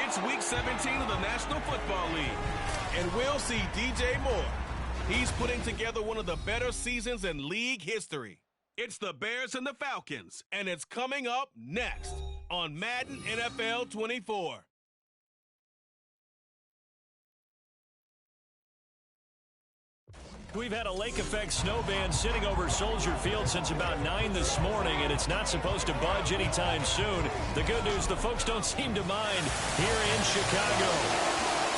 It's Week 17 of the National Football League, and we'll see DJ Moore. He's putting together one of the better seasons in league history. It's the Bears and the Falcons, and it's coming up next on Madden NFL 24. We've had a lake effect snow band sitting over Soldier Field since about 9 this morning, and it's not supposed to budge anytime soon. The good news, the folks don't seem to mind here in Chicago.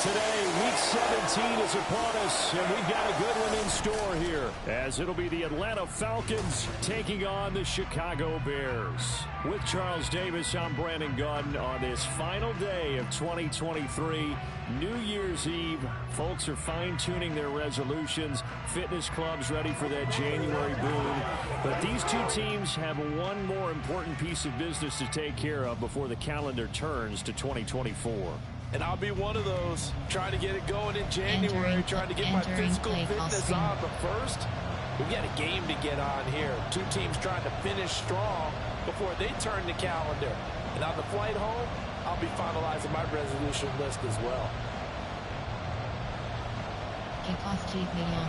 Today, Week 17 is upon us, and we've got a good one in store here, as it'll be the Atlanta Falcons taking on the Chicago Bears. With Charles Davis, I'm Brandon Gunn on this final day of 2023, New Year's Eve. Folks are fine-tuning their resolutions. Fitness clubs ready for that January boom. But these two teams have one more important piece of business to take care of before the calendar turns to 2024. And I'll be one of those, trying to get it going in January, trying to get my physical fitness on. But first, we've got a game to get on here. Two teams trying to finish strong before they turn the calendar. And on the flight home, I'll be finalizing my resolution list as well. Kickoff TV.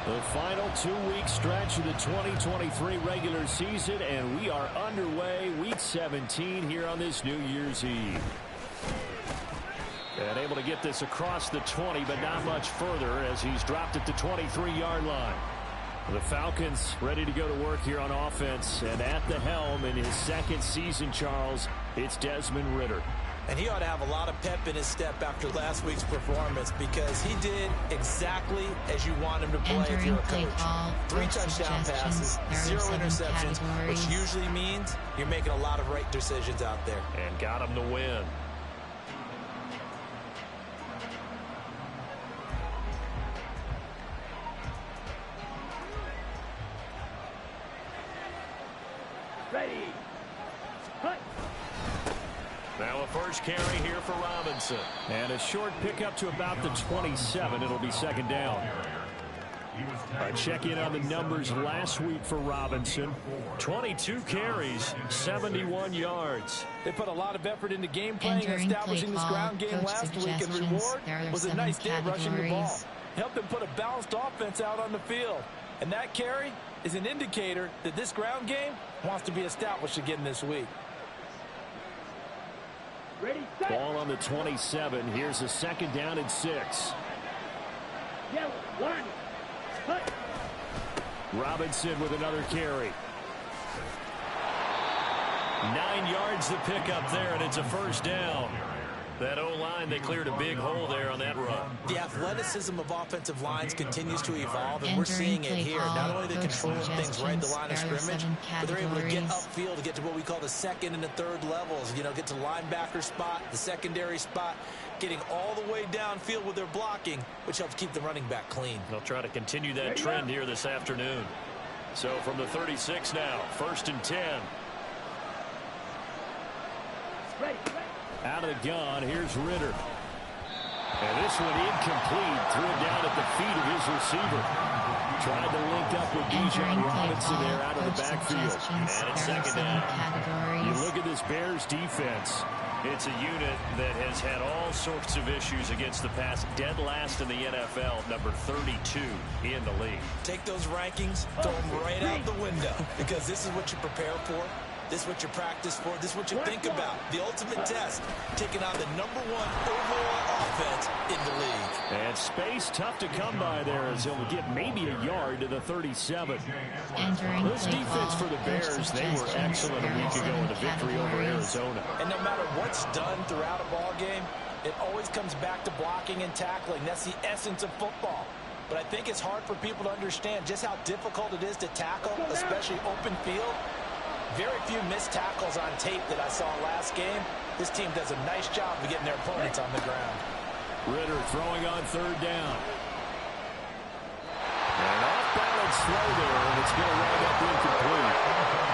The final 2-week stretch of the 2023 regular season, and we are underway, Week 17 here on this New Year's Eve. And able to get this across the 20, but not much further as he's dropped at the 23-yard line. The Falcons ready to go to work here on offense, and at the helm in his second season, Charles, it's Desmond Ridder. And he ought to have a lot of pep in his step after last week's performance, because he did exactly as you want him to play if you're a coach. 3 touchdown passes, 0 interceptions, which usually means you're making a lot of right decisions out there. And got him the win. Ready. Cut. Now a first carry here for Robinson. And a short pickup to about the 27. It'll be second down. A check-in on the numbers last week for Robinson. 22 carries, 71 yards. They put a lot of effort into game playing and establishing this ground game last week, and the reward was a nice day rushing the ball. Helped them put a balanced offense out on the field. And that carry is an indicator that this ground game wants to be established again this week. Ready, set. Ball on the 27. Here's a second down and 6. Yellow, line. Cut. Robinson with another carry. 9 yards to pick up there, and it's a first down. That O-line, they cleared a big hole there on that run. The athleticism of offensive lines continues to evolve, and we're seeing it here. Not only they're controlling things right at the line of scrimmage, but they're able to get upfield to get to what we call the second and the third levels. You know, get to linebacker spot, the secondary spot, getting all the way downfield with their blocking, which helps keep the running back clean. They'll try to continue that trend here this afternoon. So from the 36 now, 1st and 10. Ready. Out of the gun, here's Ridder. And this one incomplete. Threw it down at the feet of his receiver. Tried to link up with Bijan Robinson there out of the backfield. And it's second down. You look at this Bears defense. It's a unit that has had all sorts of issues against the pass. Dead last in the NFL, number 32 in the league. Take those rankings, throw them right out the window, because this is what you prepare for. This is what you practice for. This is what you think about. The ultimate test, taking on the #1 overall offense in the league. And space tough to come by there as he'll get maybe a yard to the 37. This defense for the Bears, they were excellent a week ago in the victory over Arizona. And no matter what's done throughout a ball game, it always comes back to blocking and tackling. That's the essence of football. But I think it's hard for people to understand just how difficult it is to tackle, especially open field. Very few missed tackles on tape that I saw last game. This team does a nice job of getting their opponents on the ground. Ridder throwing on 3rd down. And off-balance throw there, and it's going to wind up incomplete.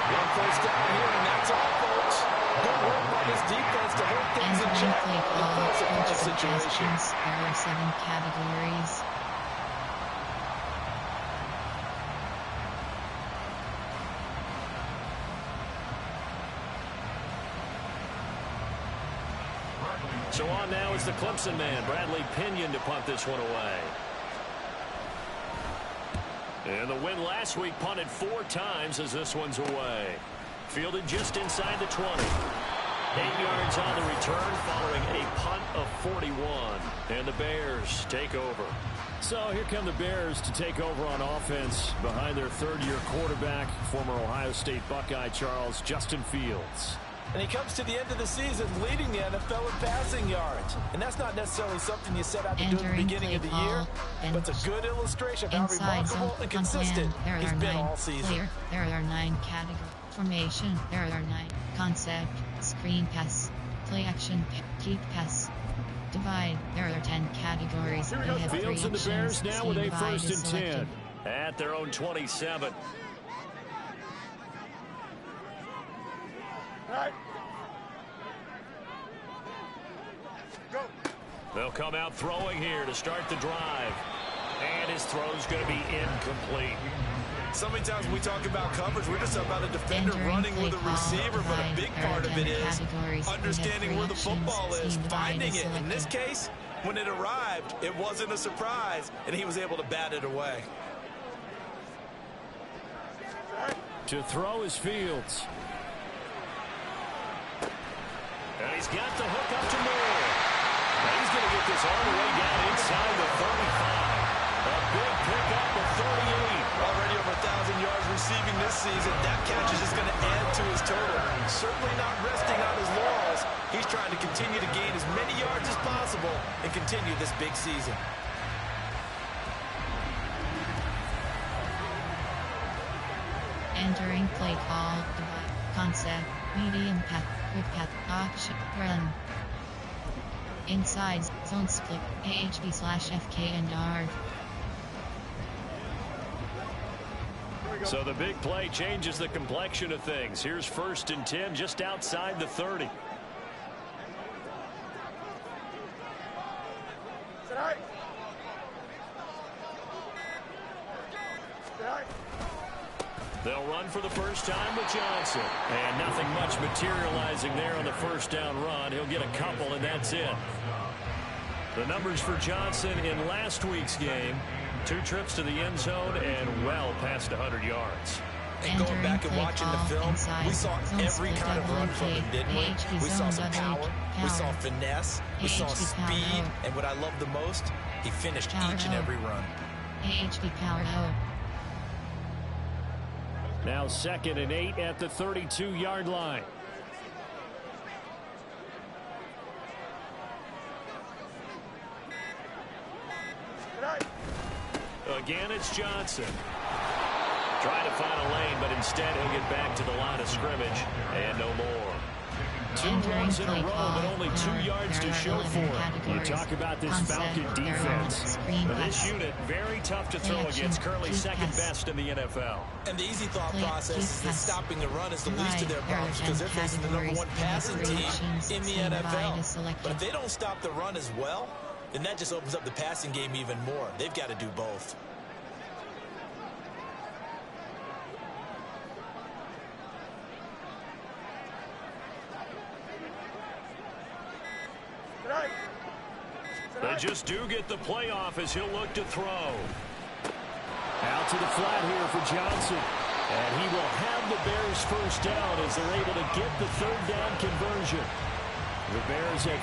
One first down here, and that's all, folks. Good work by this defense to hold things in check. Coach suggestions. There are 7 categories. So on now is the Clemson man, Bradley Pinion, to punt this one away. And the win last week punted 4 times as this one's away. Fielded just inside the 20. 8 yards on the return following a punt of 41. And the Bears take over. So here come the Bears to take over on offense behind their third-year quarterback, former Ohio State Buckeye Justin Fields. And he comes to the end of the season leading the NFL in passing yards. And that's not necessarily something you set out to do at the beginning of the year, but it's a good illustration of how remarkable and consistent he's been all season. There are 9 categories. Formation, there are 9. Concept, screen pass, play action, keep pass. Divide, there are 10 categories. Here we go. Fields and the Bears now with a 1st and 10 at their own 27. All right. Go. They'll come out throwing here to start the drive. And his throw's going to be incomplete. So many times when we talk about coverage, we're just about a defender running with a receiver, but a big part of it is understanding where the football is, finding it. In this case, when it arrived, it wasn't a surprise, and he was able to bat it away. To throw is Fields. And he's got the hook up to Moore. And he's going to get this all the way down inside the 35. A big pickup of 38. Already over 1,000 yards receiving this season. That catch is just going to add to his total. Certainly not resting on his laurels. He's trying to continue to gain as many yards as possible and continue this big season. Entering play call, divide, concept, medium path, quick path, option, run. Inside, zone split, AHB/FK and R. So the big play changes the complexion of things. Here's 1st and 10 just outside the 30. They'll run for the first time with Johnson. And nothing much materializing there on the first down run. He'll get a couple, and that's it. The numbers for Johnson in last week's game: 2 trips to the end zone and well past 100 yards. And going back and watching the film, we saw every kind of run from him, didn't we? We saw some power, we saw finesse, we saw speed, and what I love the most, he finished each and every run. AHB power O. Now 2nd and 8 at the 32-yard line. Again, it's Johnson. Trying to find a lane, but instead he'll get back to the line of scrimmage and no more. 2 runs in a row, but only 2 yards to show for it. You talk about this Falcon defense. This unit, very tough to throw against, currently 2nd best in the NFL. And the easy thought process is that stopping the run is the least of their problems because they're facing the #1 passing team in the NFL. But if they don't stop the run as well, then that just opens up the passing game even more. They've got to do both. They just do get the playoff as he'll look to throw. Out to the flat here for Johnson. And he will have the Bears first down as they're able to get the 3rd down conversion. The Bears at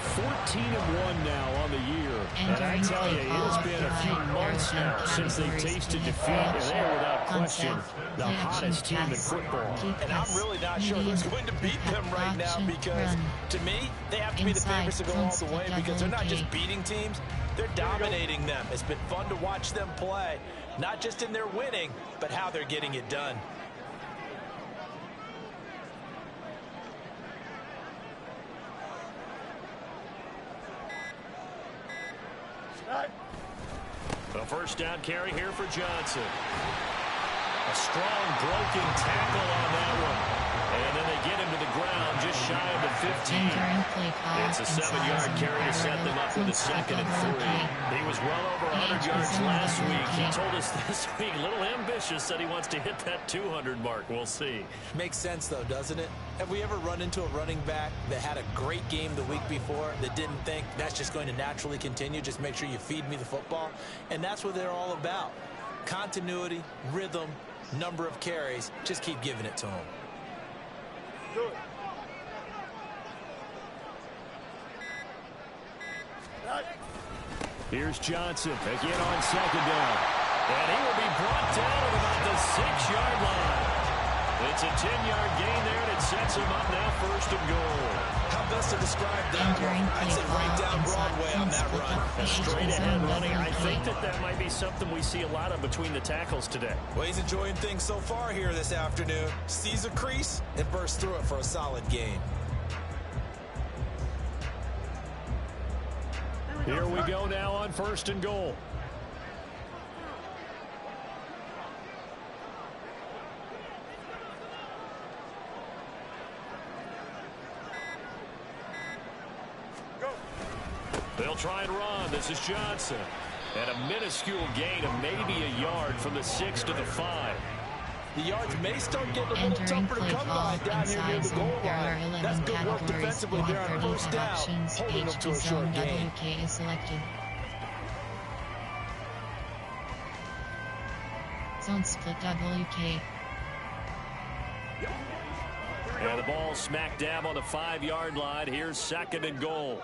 14-1 now on the year. And I tell you, it has been a few months now since they tasted defeat, and they are without question the hottest team in football. And I'm really not sure who's going to beat them right now because, to me, they have to be the favorites to go all the way because they're not just beating teams, they're dominating them. It's been fun to watch them play, not just in their winning, but how they're getting it done. A first down carry here for Johnson. A strong broken tackle on that one. And then they get him to the ground just shy of the 15. It's a 7-yard carry to set them up with a 2nd and 3. He was well over 100 yards last week. He told us this week, a little ambitious, said he wants to hit that 200 mark. We'll see. Makes sense, though, doesn't it? Have we ever run into a running back that had a great game the week before that didn't think that's just going to naturally continue? Just make sure you feed me the football. And that's what they're all about. Continuity, rhythm, number of carries. Just keep giving it to them. Good. Here's Johnson again on 2nd down. And he will be brought down at about the 6-yard line. It's a 10-yard gain there, and it sets him up now 1st and goal. How best to describe that one? I'd say right down Broadway on that run. A straight-ahead running. I think that might be something we see a lot of between the tackles today. Well, he's enjoying things so far here this afternoon. Sees a crease and bursts through it for a solid gain. Here we go now on 1st and goal. They'll try and run. This is Johnson. And a minuscule gain of maybe a yard from the 6 to the 5. The yards may start getting a little tougher to come by down here near the goal line. That's good work defensively there on 1st down, holding them to a short gain. WK is selected. Zone split WK. And the ball smack dab on the 5-yard line. Here's 2nd and goal.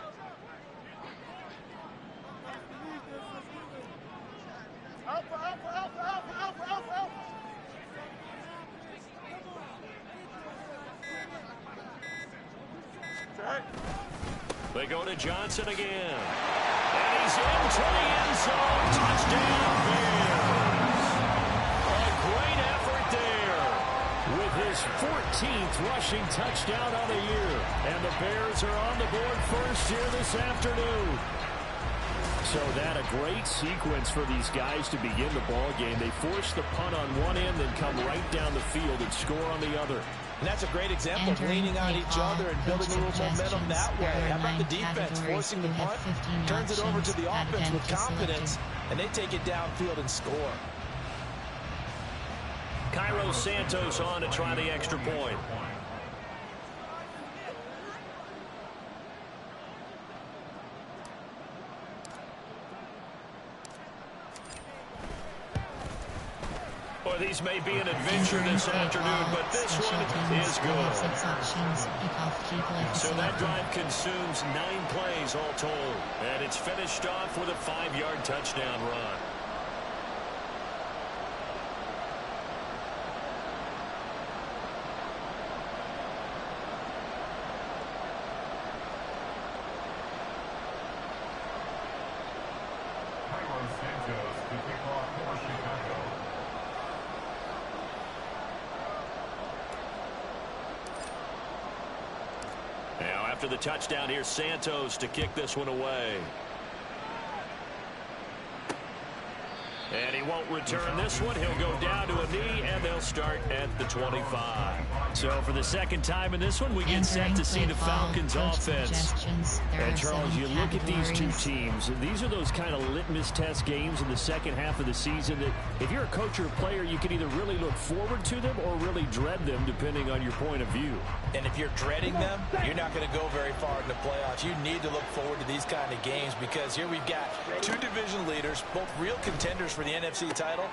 They go to Johnson again. And he's into the end zone. Touchdown, Bears. A great effort there with his 14th rushing touchdown on the year. And the Bears are on the board first here this afternoon. So that a great sequence for these guys to begin the ball game. They force the punt on one end, then come right down the field and score on the other. And that's a great example of leaning on each other and building a little momentum that way. How about the defense forcing the punt, turns it over to the offense with confidence, and they take it downfield and score. Cairo Santos on to try the extra point. Boy, these may be an adventure this afternoon, but this one is good. So that drive consumes 9 plays all told, and it's finished off with a 5-yard touchdown run. Now after the touchdown, here's Santos to kick this one away. And he won't return this one. He'll go down to a knee, and they'll start at the 25. So for the second time in this one, we get set to see the Falcons offense. And Charles, you look at these two teams, and these are those kind of litmus test games in the second half of the season that if you're a coach or a player, you can either really look forward to them or really dread them, depending on your point of view. And if you're dreading them, you're not going to go very far in the playoffs. You need to look forward to these kind of games because here we've got two division leaders, both real contenders for the NFC title.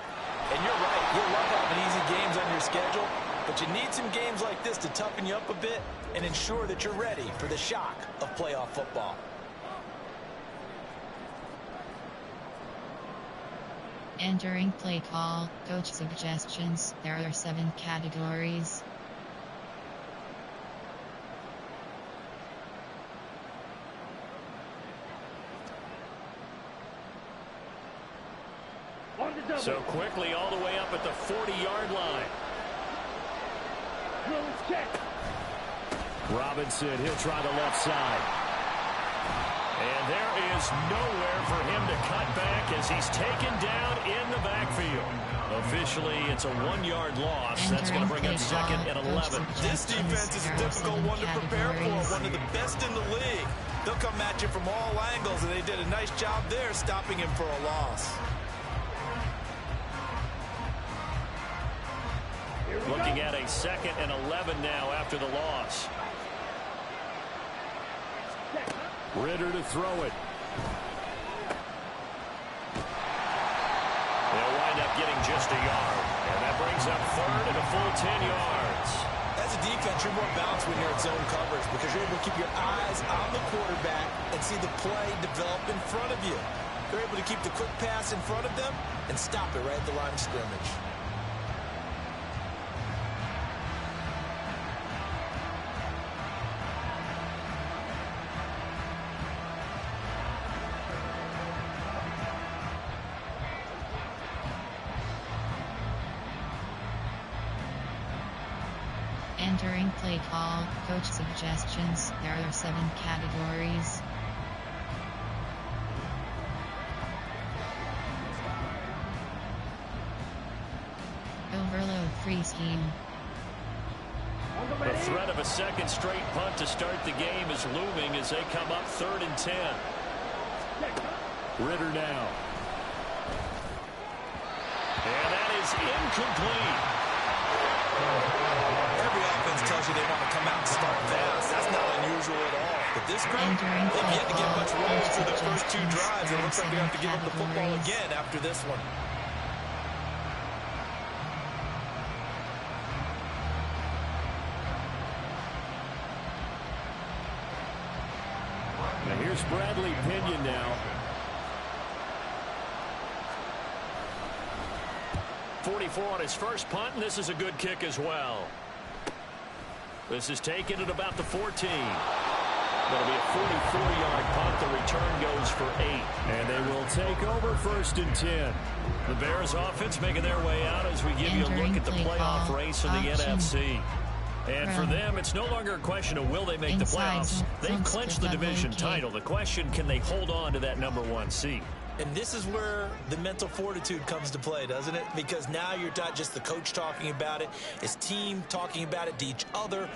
And you're right, you'll love having easy games on your schedule, but you need some games like this to toughen you up a bit and ensure that you're ready for the shock of playoff football. Entering play call, coach suggestions. There are 7 categories. So quickly all the way up at the 40-yard line. Robinson, he'll try the left side. And there is nowhere for him to cut back as he's taken down in the backfield. Officially, it's a 1-yard loss. That's going to bring up second and 11. This defense is a difficult one to prepare for, one of the best in the league. They'll come at you from all angles, and they did a nice job there stopping him for a loss. Looking at a second and 11 now after the loss. Ritter to throw it. They'll wind up getting just a yard. And that brings up third and a full 10 yards. As a defense, you're more balanced when you're in zone coverage because you're able to keep your eyes on the quarterback and see the play develop in front of you. You're able to keep the quick pass in front of them and stop it right at the line of scrimmage. Entering play call, coach suggestions. There are 7 categories. Overload free scheme. The threat of a second straight punt to start the game is looming as they come up 3rd and 10. Ritter now. And that is incomplete. Every offense tells you they want to come out and start fast. That's not unusual at all. But this group, they've yet to get much rolls through the first 2 drives. It looks like they have to give up the football again after this one. Now here's Bradley Pinion now. 44 on his first punt, and this is a good kick as well. This is taken at about the 14. That'll be a 44-yard punt. The return goes for 8. And they will take over 1st and 10. The Bears offense making their way out as we give you a look at the playoff race in the NFC. And for them, it's no longer a question of will they make the playoffs. They've clinched the division title. The question, can they hold on to that #1 seed? And this is where the mental fortitude comes to play, doesn't it? Because now you're not just the coach talking about it. It's team talking about it to each other,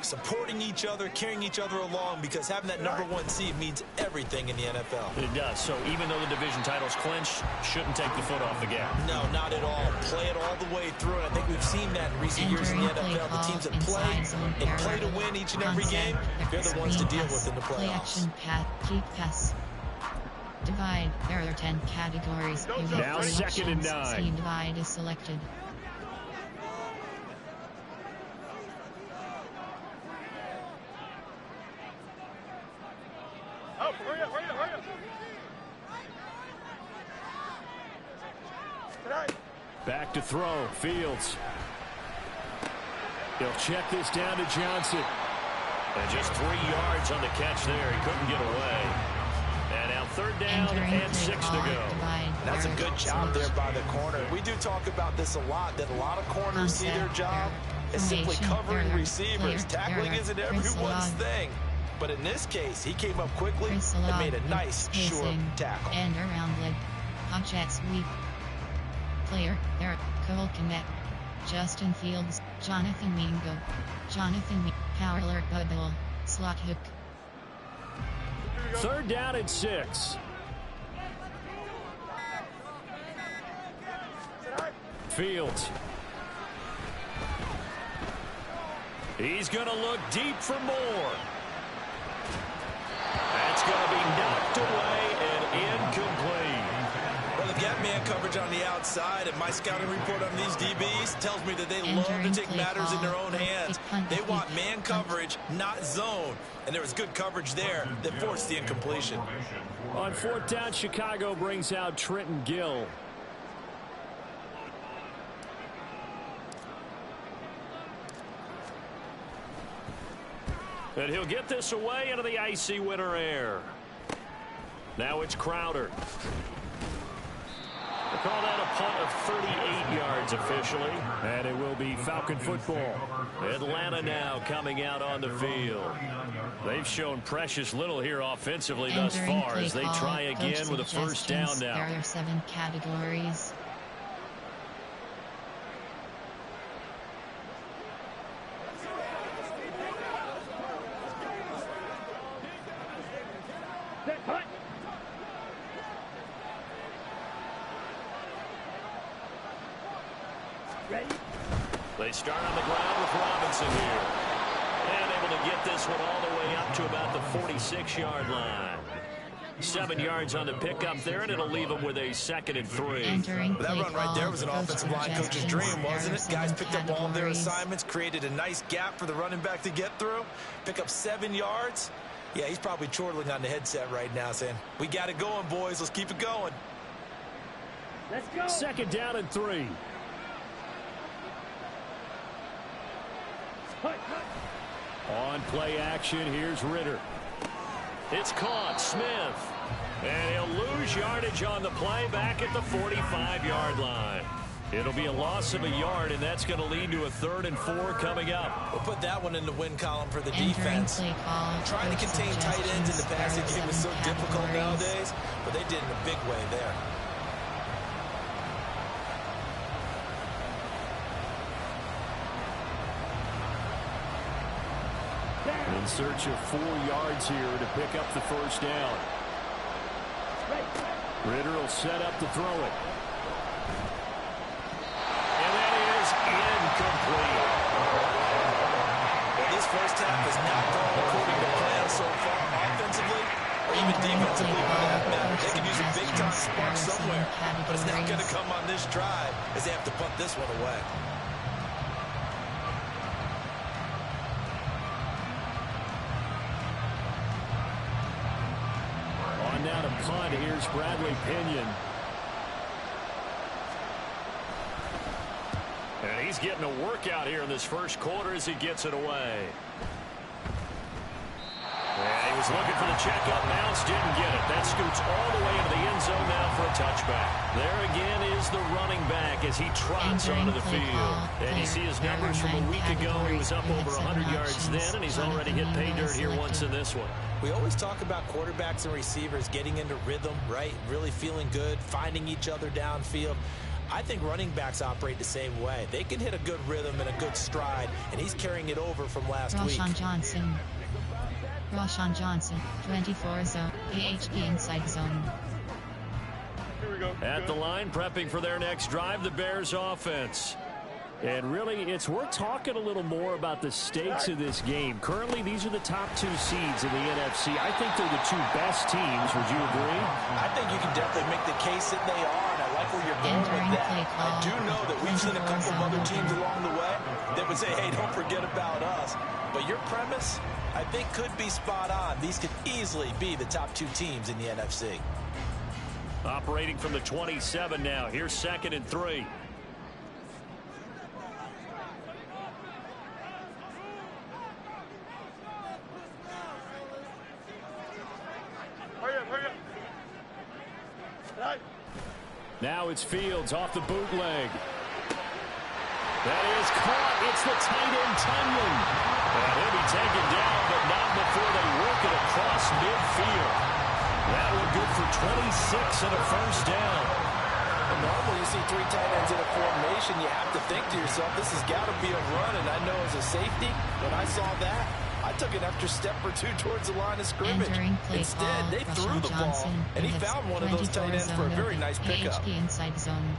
supporting each other, carrying each other along, because having that #1 seed means everything in the NFL. It does. So even though the division title's clinched, shouldn't take the foot off the gas. No, not at all. Play it all the way through. And I think we've seen that in recent years in the NFL. The teams that play and play to win each and every game, they're the ones to deal with in the playoffs. Play action, keep pass. Divide. There are 10 categories. Now 2nd and 9. Scheme divide is selected. Oh, hurry up, hurry up, hurry up. Back to throw. Fields. He'll check this down to Johnson. And just 3 yards on the catch there. He couldn't get away. And now 3rd down and 6 to go. That's a good job there by the corner. We do talk about this a lot, that a lot of corners see their job as simply covering receivers. Tackling isn't everyone's thing. But in this case, he came up quickly and made a nice, short tackle. And around leg. Jet sweep. Player, Eric Cole Connect. Justin Fields, Jonathan Mingo. Power alert Budle. Slot hook. 3rd down and 6. Fields. He's going to look deep for more. That's going to be knocked away and incomplete. Well, they've got man coverage on the outside, and my scouting report on these DBs tells me that they love to take matters in their own hands. They want man coverage, not zone. And there was good coverage there that forced the incompletion. On 4th down, Chicago brings out Trenton Gill. And he'll get this away into the icy winter air. Now it's Crowder. call that a punt of 38 yards officially. And it will be Falcon football. Atlanta now coming out on the field. They've shown precious little here offensively thus far as they try again with a first down now. There are 7 categories. They start on the ground with Robinson here. And able to get this one all the way up to about the 46-yard line. 7 yards on the pickup there, and it'll leave them with a 2nd and 3. That run right there was an offensive line coach's dream, wasn't it? Guys picked up all of their assignments, created a nice gap for the running back to get through, pick up 7 yards. Yeah, he's probably chortling on the headset right now saying, we got it going, boys. Let's keep it going. Let's go. 2nd down and 3. On play action, here's Ritter. It's caught, Smith. And he'll lose yardage on the play back at the 45-yard line. It'll be a loss of a yard, and that's going to lead to a 3rd and 4 coming up. We'll put that one in the win column for the defense. Trying to contain tight ends in the passing game is so difficult nowadays, but they did in a big way there. In search of 4 yards here to pick up the first down. Ritter will set up to throw it. And that is incomplete. Well, this first half has not gone according to plan so far, offensively or even defensively for that matter. They could use a big-time spark somewhere, but it's not going to come on this drive as they have to punt this one away. Now to punt. Here's Bradley Pinion. And he's getting a workout here in this first quarter as he gets it away. And he was looking for the checkup bounce, didn't get it. That scoots all the way into the end zone now for a touchback. There again is the running back as he trots onto the field. And you see his numbers from a week ago. He was up over 100 yards then, and he's already hit pay dirt here once in this one. We always talk about quarterbacks and receivers getting into rhythm, right? Really feeling good, finding each other downfield. I think running backs operate the same way. They can hit a good rhythm and a good stride, and he's carrying it over from last week. Roshan Johnson, 24 zone, AHP inside zone. Here we go. At the line, prepping for their next drive, the Bears offense. And really, it's worth talking a little more about the stakes of this game. Currently, these are the top 2 seeds in the NFC. I think they're the 2 best teams. Would you agree? I think you can definitely make the case that they are, and I like where you're going with that. I do know that we've seen a couple of other teams along the way that would say, hey, don't forget about us. But your premise, I think, could be spot on. These could easily be the top 2 teams in the NFC. Operating from the 27 now. Here's 2nd and 3. Now it's Fields off the bootleg. That is caught. It's the tight end, Tunyon. And he'll be taken down, but not before they work it across midfield. That one good for 26 and a first down. Normally you see 3 tight ends in a formation, you have to think to yourself, this has got to be a run, and I know as a safety, when I saw that, I took an extra step or 2 towards the line of scrimmage. Instead, they threw the ball, and he found one of those tight ends for a very nice pickup. Inside zone.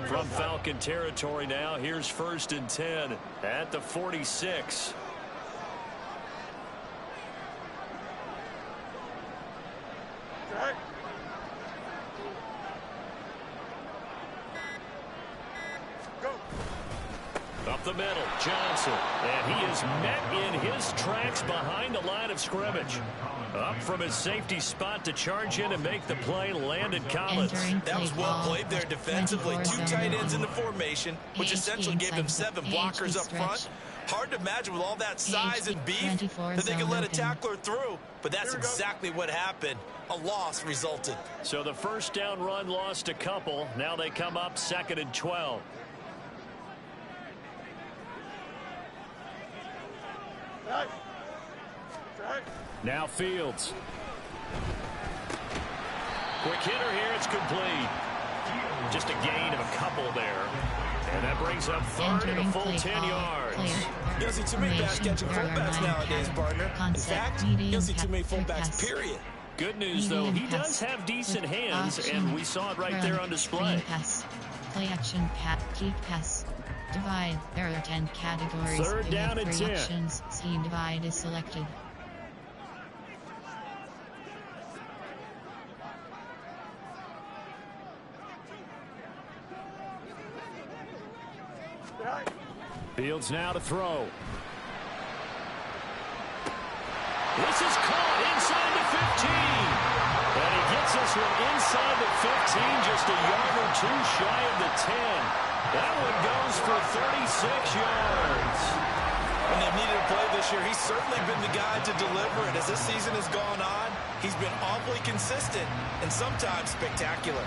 From Falcon territory now, here's 1st and 10 at the 46. Up the middle, Johnson, and he is met in his tracks behind the line of scrimmage. Up from his safety spot to charge in and make the play, Landon Collins. That was well played there defensively. 2 tight ends in the formation, which essentially gave him 7 blockers up front. Hard to imagine with all that size and beef that they could let a tackler through. But that's exactly what happened. A loss resulted. So the first down run lost a couple. Now they come up 2nd and 12. Now Fields. Quick hitter here. It's complete. Just a gain of a couple there. And that brings up 3rd and a full 10 yards. You don't see too many pass-catching fullbacks nowadays, partner. In fact, you don't see too many fullbacks, period. Good news, though, he does have decent hands, and we saw it right there on display. Play action, keep pass. Divide. There are 10 categories. 3rd down and 10. Actions. See divide is selected. Fields now to throw. This is caught inside the 15. And he gets this one inside the 15, just a yard or two shy of the 10. That one goes for 36 yards. When they've needed a play this year, he's certainly been the guy to deliver it. As this season has gone on, he's been awfully consistent and sometimes spectacular.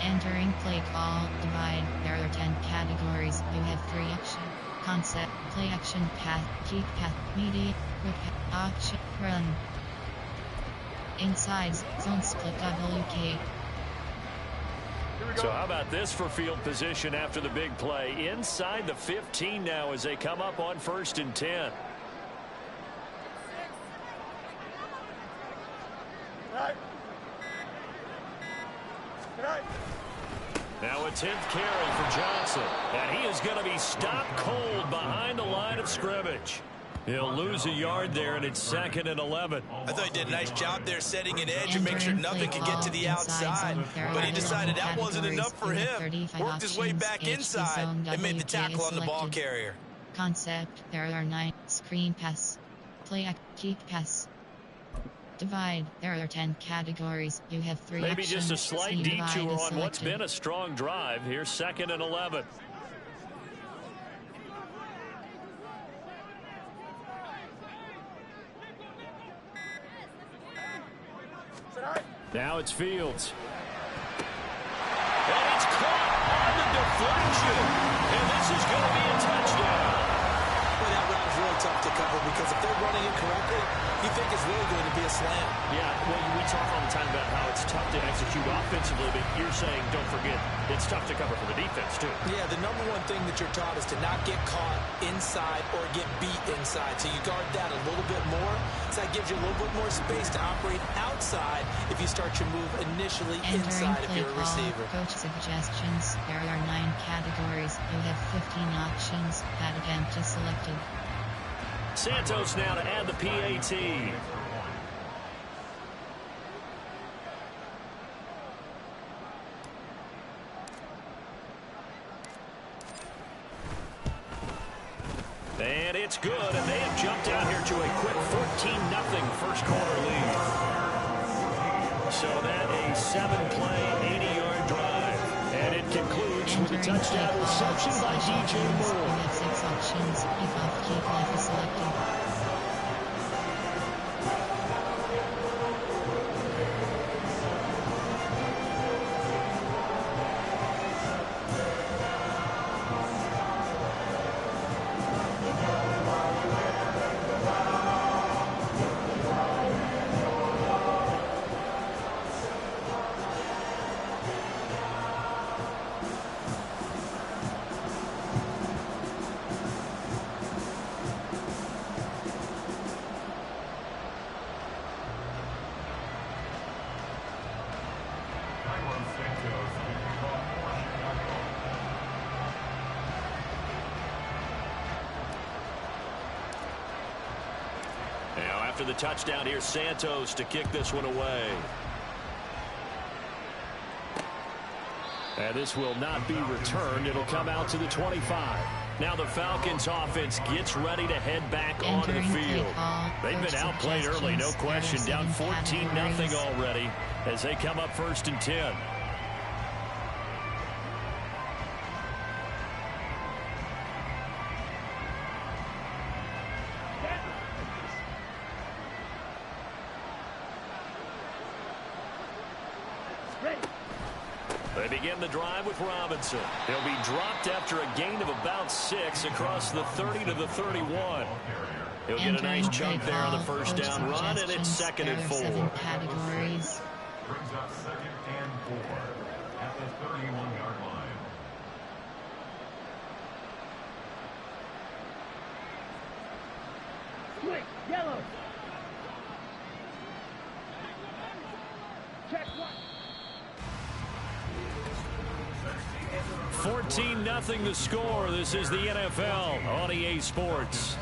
Entering play call, divide. There are 10 categories. You have 3 action, concept, play action, path, keep path, media, quick path, action, run. Insides, zone split WK. So how about this for field position after the big play? Inside the 15 now as they come up on 1st and 10. Now a 10th carry for Johnson. And he is going to be stopped cold behind the line of scrimmage. He'll lose a yard there, and it's 2nd and 11. I thought he did a nice job there setting an edge and make sure nothing could get to the outside. But he decided that wasn't enough for him. Worked his way back inside and made the tackle on the ball carrier. Concept, there are 9, screen pass, play, keep pass. Divide. There are 10 categories. You have 3 Maybe actions. just a slight detour on what's been a strong drive. Here's 2nd and 11. Now it's Fields. And it's caught on the deflection. And this is going to be a touchdown. Well, that route is really tough to cover because if they're running it correctly, you think it's really going to be a slam. Yeah, well, we talk all the time about how it's tough to execute offensively, but you're saying, don't forget, it's tough to cover for the defense, too. Yeah, the number one thing that you're taught is to not get caught inside or get beat inside. So you guard that a little bit more. So that gives you a little bit more space to operate outside if you start your move initially inside if you're a receiver. Coach suggestions. There are 9 categories. You have 15 options. That attempt is selected. Santos now to add the PAT. And it's good, and they have jumped out here to a quick 14-0 first quarter lead. So that a 7-play, 80-yard drive. And it concludes with a touchdown reception by DJ Moore. You have 6 options. Kickoff is selected. After the touchdown, here's Santos to kick this one away. And this will not be returned. It'll come out to the 25. Now the Falcons offense gets ready to head back onto the field. They've been outplayed early, no question. Down 14-0 already as they come up 1st and 10. They begin the drive with Robinson. He'll be dropped after a gain of about 6 across the 30 to the 31. He'll get a nice jump there on the first down run, and it's 2nd and 4. Categories. Brings up 2nd and 4 at the 31-yard line. Quick, yellow. Check one. 14-0 the score. This is the NFL on EA Sports.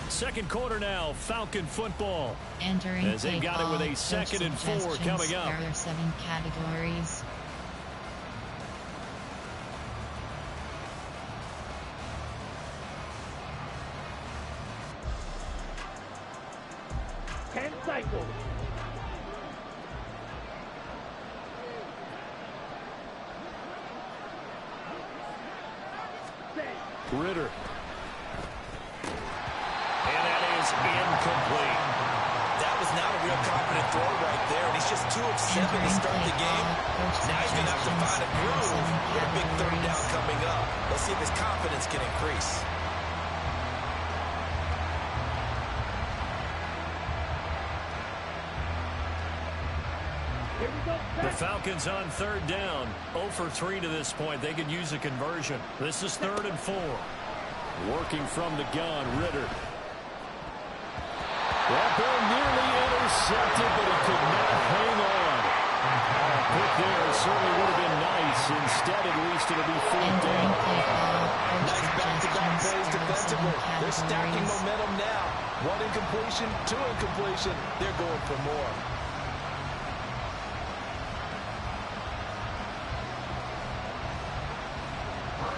Second quarter now, Falcon football. Entering as they've got it with a 2nd and 4 coming up. There are 7 categories. Cycle. Ritter. And that is incomplete. That was not a real confident throw right there, and he's just too upset to start the game. Now he's going to have to find a groove with a big 3rd down coming up. Let's see if his confidence can increase. The Falcons on 3rd down. 0 for 3 to this point. They could use a conversion. This is 3rd and 4. Working from the gun, Ritter. That ball nearly intercepted, but he could not hang on. Pick there certainly would have been nice. Instead, at least it'll be 4th down. Nice back-to-back plays defensively. They're stacking momentum now. 1 incompletion, 2 incompletion. They're going for more.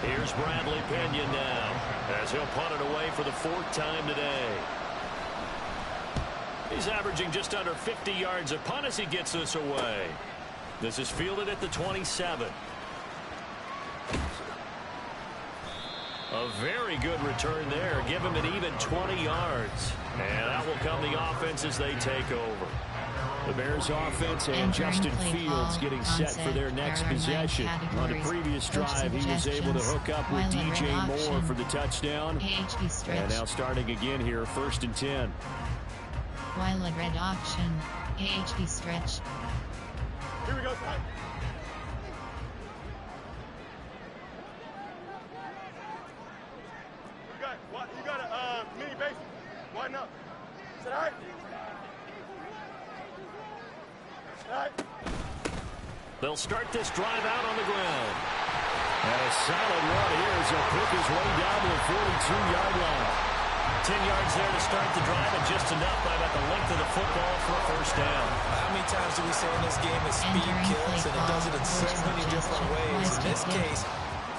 Here's Bradley Pena now, as he'll punt it away for the 4th time today. He's averaging just under 50 yards a punt as he gets this away. This is fielded at the 27. A very good return there. Give him an even 20 yards. And that will come the offense as they take over. The Bears offense and Justin Fields getting set for their next possession. On the previous drive, he was able to hook up with DJ Moore for the touchdown. And now starting again here, 1st and 10. While a red option, AHB stretch. Here we go, Ty. You got a mini base. Why not? Is that all right? They'll start this drive out on the ground. And a solid run here as he'll pick his way down to the 42-yard line. 10 yards there to start the drive, and just enough by about the length of the football for a 1st down. How many times do we say in this game that speed kills, and it does it in so many different ways? In this case,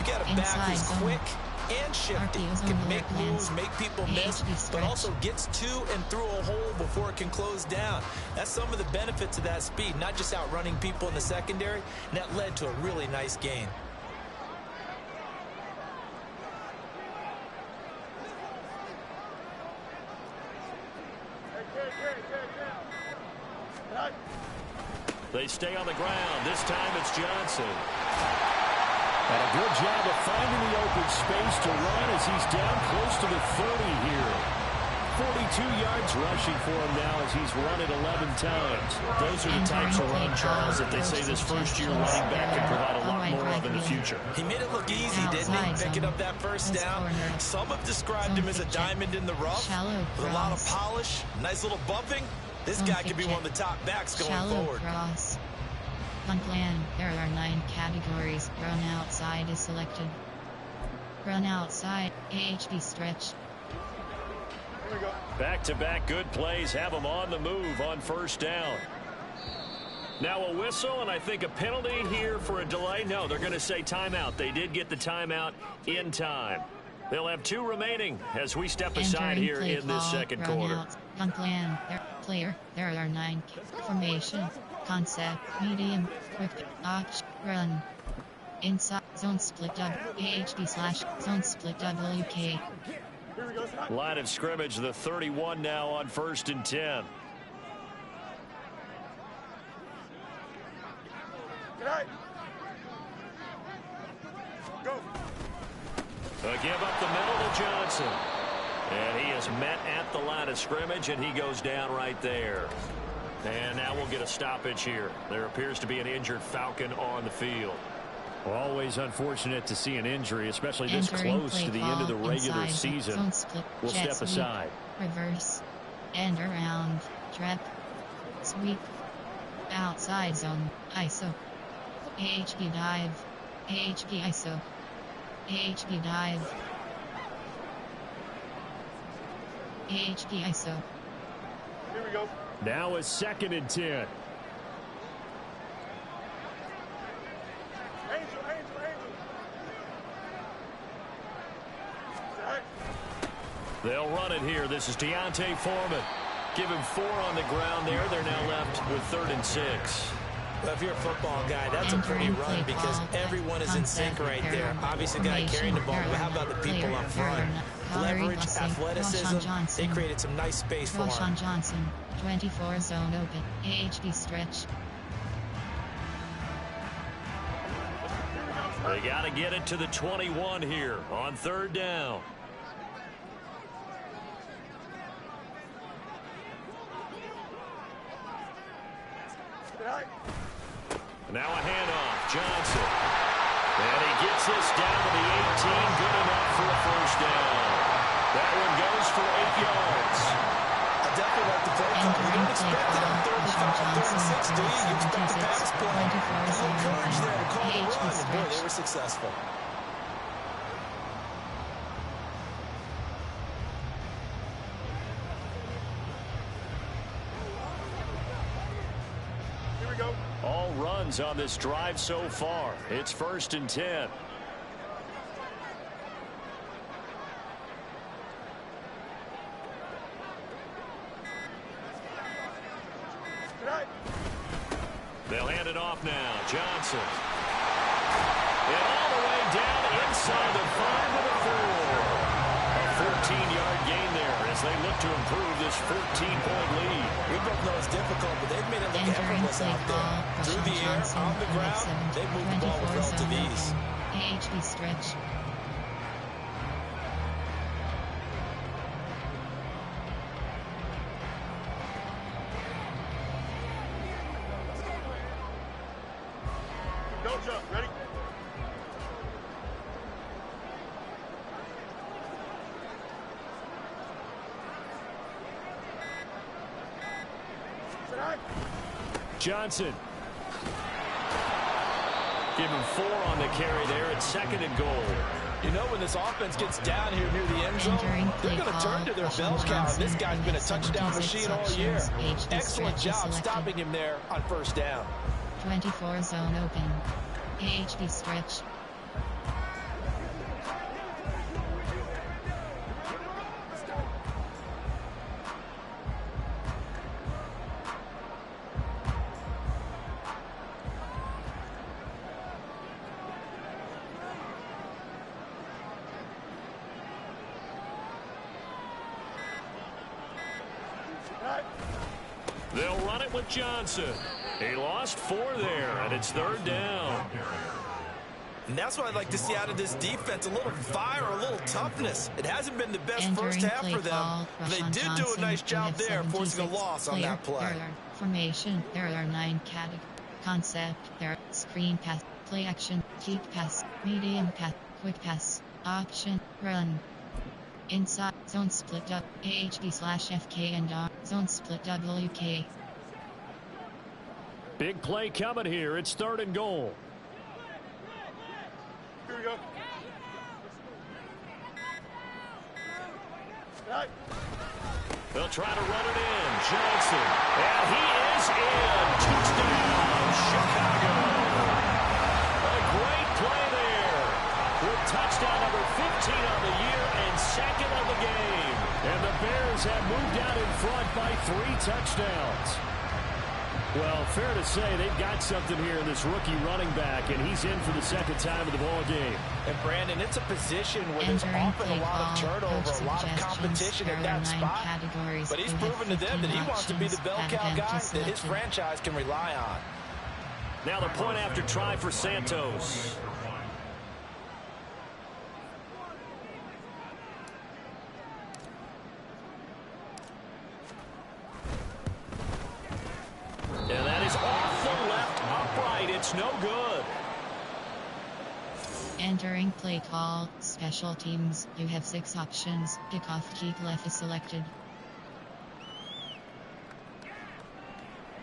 you got a back who's quick and shifty, can make moves, make people miss, but also gets to and through a hole before it can close down. That's some of the benefits of that speed, not just outrunning people in the secondary, and that led to a really nice gain. They stay on the ground. This time it's Johnson. And a good job of finding the open space to run as he's down close to the 30 here. 42 yards rushing for him now as he's run it 11 times. Those are the types of run, Charles, that they say this first-year running back can provide a lot more of in the future. He made it look easy, didn't he? Picking up that 1st down. Some have described him as a diamond in the rough with a lot of polish, nice little bumping. This guy could be one of the top backs going forward. Punt plan. There are 9 categories. Run outside is selected. Run outside. AHB stretch. Back-to-back good plays have them on the move on 1st down. Now a whistle, and I think a penalty here for a delay. No, they're going to say timeout. They did get the timeout in time. They'll have 2 remaining as we step aside here in this 2nd quarter. Punt plan. There are 9 formation. Concept, medium, quick, arch, run. Inside, zone split AHB/zone split WK. Line of scrimmage, the 31 now on 1st and 10. give up the middle to Johnson. And he is met at the line of scrimmage, and he goes down right there. And now we'll get a stoppage here. There appears to be an injured Falcon on the field. Always unfortunate to see an injury, especially this close to the end of the regular season. We'll step aside. Reverse. End around. Trap. Sweep. Outside zone. ISO. AHP dive. AHP ISO. AHP dive. AHP ISO. Here we go. Now a 2nd and 10. They'll run it here. This is Deontay Foreman. Give him 4 on the ground there. They're now left with 3rd and 6. Well, if you're a football guy, that's a pretty run because everyone is in sync right there. Obviously, the guy carrying the ball, but how about the people up front? Leverage, athleticism, they created some nice space for him. Johnson, 24 zone open, AHP stretch. They got to get it to the 21 here on 3rd down. Now a handoff, Johnson. And he gets this down to the 18, good enough for a 1st down. That one goes for 8 yards. I definitely like the play call. You don't expect it on 3rd and 5, 3rd and 6, do you? You expect the pass play. No courage there to call the run, and boy, they were successful. All runs on this drive so far. It's 1st and 10. They'll hand it off now. Johnson. And all the way down inside the 5 to the 4. A 14-yard gain there as they look to improve this 14-point lead. We both know it's difficult, but they've made it look effortless out there. Through the air, on the ground, they move the ball with relative ease. AHP stretch. Go jump. Ready? Johnson. Give him 4 on the carry there at 2nd and goal. You know, when this offense gets down here near the end zone, they're going to turn to their bell cow. This guy's been a touchdown machine all year. Excellent job stopping him there on 1st down. 24 zone open. AHP stretch. They'll run it with Johnson. He lost 4 there, and it's 3rd down. And that's what I'd like to see out of this defense, a little fire, a little toughness. It hasn't been the best first half for them. They did do a nice job there, forcing a loss on that play. Formation, there are 9 categories. Concept, there are screen pass, play action, deep pass, medium pass, quick pass, option, run. Inside, zone split up, AHD/FK and R, zone split WK. Big play coming here. It's 3rd and goal. Here we go. They'll try to run it in. Johnson. And he is in. Touchdown, Chicago. A great play there. With touchdown number 15 on the year and 2nd of the game. And the Bears have moved out in front by 3 touchdowns. Well, fair to say they've got something here in this rookie running back, and he's in for the 2nd time of the ball game. And Brandon, it's a position where there's often a lot of turnover, a lot of competition at that spot. But he's proven to them that he wants to be the bell cow guy that his franchise can rely on. Now the point after try for Santos. Entering play call, special teams, you have 6 options, kickoff, keep left is selected.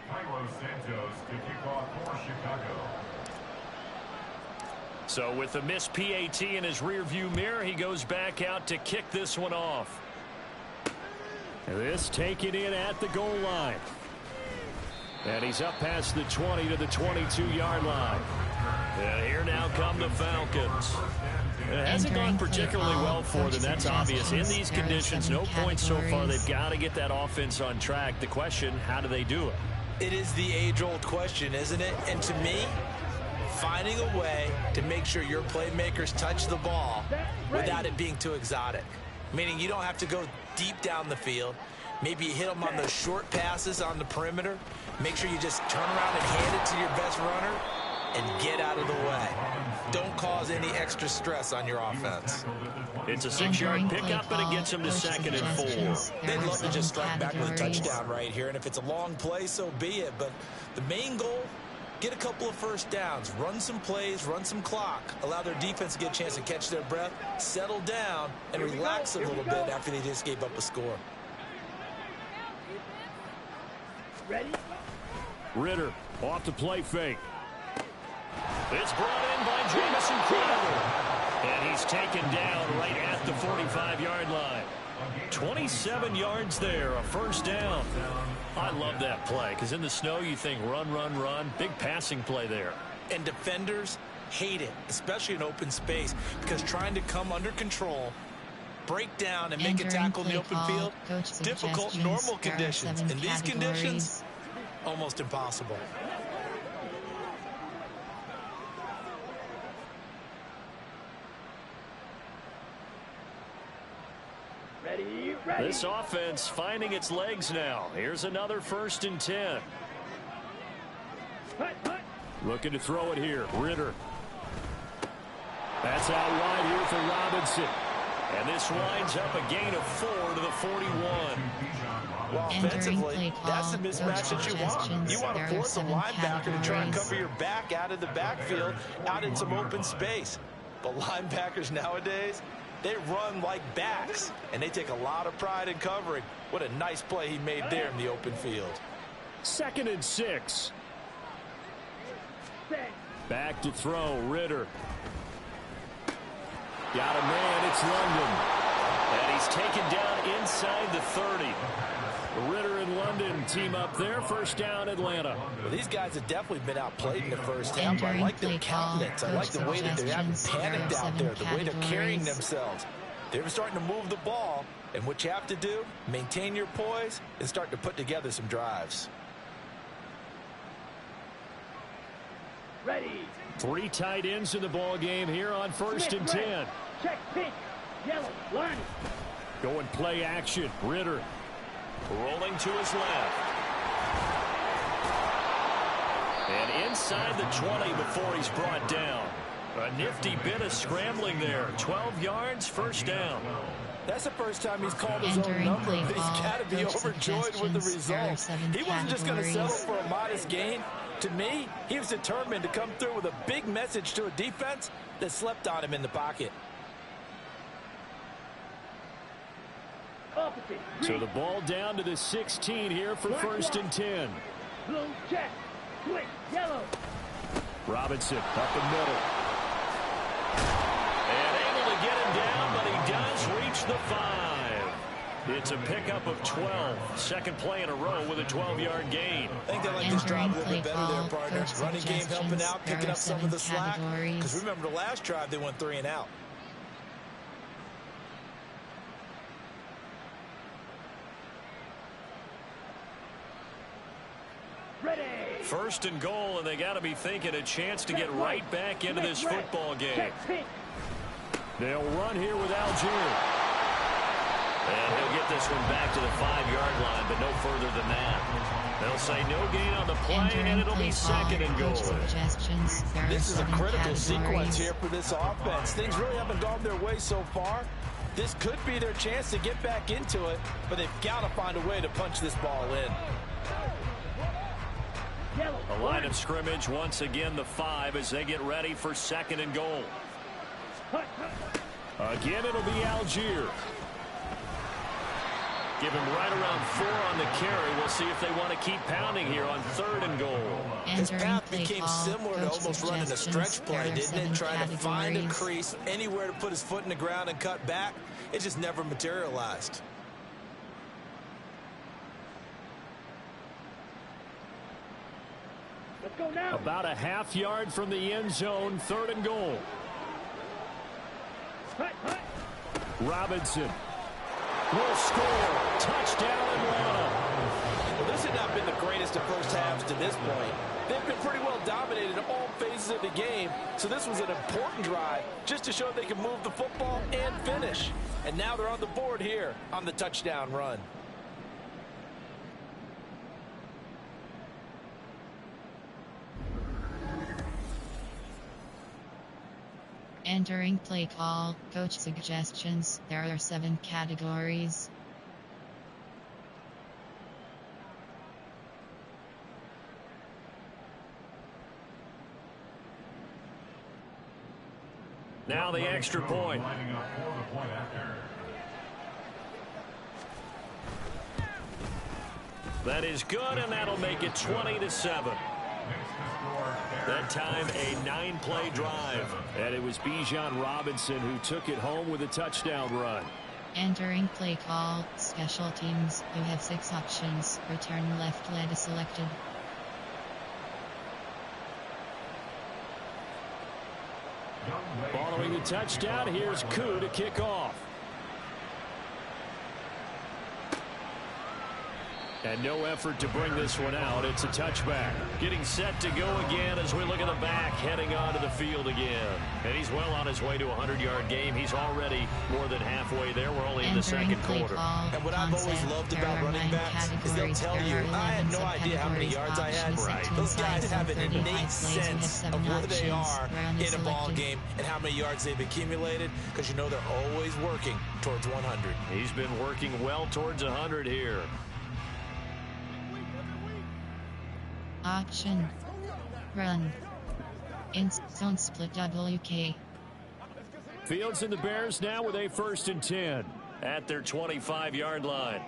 Carlos Santos to kick off for Chicago. So with the missed PAT in his rearview mirror, he goes back out to kick this one off. This taken in at the goal line. And he's up past the 20 to the 22-yard line. And here now come the Falcons. It hasn't gone particularly well for them, that's obvious. In these conditions, no points so far. They've got to get that offense on track. The question, how do they do it? It is the age-old question, isn't it? And to me, finding a way to make sure your playmakers touch the ball without it being too exotic. Meaning you don't have to go deep down the field. Maybe you hit them on those short passes on the perimeter. Make sure you just turn around and hand it to your best runner and get out of the way. Don't cause any extra stress on your offense. It's a 6-yard pickup, but it gets them to 2nd and 4. They'd love to just strike back with a touchdown right here, and if it's a long play, so be it. But the main goal, get a couple of first downs, run some plays, run some clock, allow their defense to get a chance to catch their breath, settle down, and relax a little bit after they just gave up a score. Ready? Ritter off the play fake. It's brought in by Jamison Crowder. And he's taken down right at the 45-yard line. 27 yards there, a first down. I love that play because in the snow you think run, run, run. Big passing play there. And defenders hate it, especially in open space, because trying to come under control, break down, and make a tackle in the open field, difficult in normal conditions. In these conditions, almost impossible. Ready, ready. This offense finding its legs now. Here's another 1st and 10. Looking to throw it here. Ritter. That's out wide here for Robinson. And this winds up a gain of 4 to the 41. Well, offensively, that's the mismatch that you want. You want to force a linebacker to try and cover your back out of the backfield, out in some open space. But linebackers nowadays, they run like backs, and they take a lot of pride in covering. What a nice play he made there in the open field. 2nd and 6. Back to throw, Ritter. Got a man, it's London. And he's taken down inside the 30. Ritter and London team up there. First down, Atlanta. Well, these guys have definitely been outplayed in the first half. I like their countenance. I like the way that they haven't panicked out there, the way they're carrying themselves. They're starting to move the ball, and what you have to do, maintain your poise and start to put together some drives. Ready. 3 tight ends in the ball game here on 1st and 10. Check pink. Yellow. Line. Going play action. Ritter. Rolling to his left. And inside the 20 before he's brought down. A nifty bit of scrambling there. 12 yards, first down. That's the first time he's called his own number. He's got to be overjoyed with the result. He wasn't just going to settle for a modest gain. To me, he was determined to come through with a big message to a defense that slept on him in the pocket. So the ball down to the 16 here for 1st and 10. Blue check. Quick. Yellow. Robinson up the middle. And able to get him down, but he does reach the 5. It's a pickup of 12. Second play in a row with a 12-yard gain. I think they like this drive a little bit better there, partner. Running game helping out, picking up some of the slack. Because remember, the last drive, they went 3 and out. Ready. 1st and goal, and they got to be thinking a chance to get right back into this football game. They'll run here with Algier. And he'll get this one back to the 5-yard line, but no further than that. They'll say no gain on the play, and it'll be 2nd and goal. This is a critical sequence here for this offense. Things really haven't gone their way so far. This could be their chance to get back into it, but they've got to find a way to punch this ball in. A line of scrimmage, once again the 5 as they get ready for 2nd and goal. Again, it'll be Algier. Give him right around 4 on the carry. We'll see if they want to keep pounding here on 3rd and goal. His path became similar to almost running a stretch play, didn't it? Trying to find a crease, anywhere to put his foot in the ground and cut back. It just never materialized. Let's go now. About a half yard from the end zone, 3rd and goal. Robinson will score. Touchdown, Atlanta. Well, this had not been the greatest of first halves to this point. They've been pretty well dominated in all phases of the game, so this was an important drive just to show they can move the football and finish. And now they're on the board here on the touchdown run. Entering play call, coach suggestions. There are 7 categories. Now the extra point. That is good, and that'll make it 20-7. That time, a 9-play drive. And it was Bijan Robinson who took it home with a touchdown run. Entering play call, special teams. You have 6 options. Return left leg is selected. Following the touchdown, here's Koo to kick off. And no effort to bring this one out. It's a touchback. Getting set to go again as we look at the back, heading onto the field again. And he's well on his way to a 100-yard game. He's already more than halfway there. We're only in the second quarter. And what I've always loved about running backs is they'll tell you, I had no idea how many yards I had. Right. Those guys have an innate sense of where they are in a ball game and how many yards they've accumulated, because you know they're always working towards 100. He's been working well towards 100 here. Option. Run. In zone split WK. Fields and the Bears now with a 1st and 10 at their 25-yard line.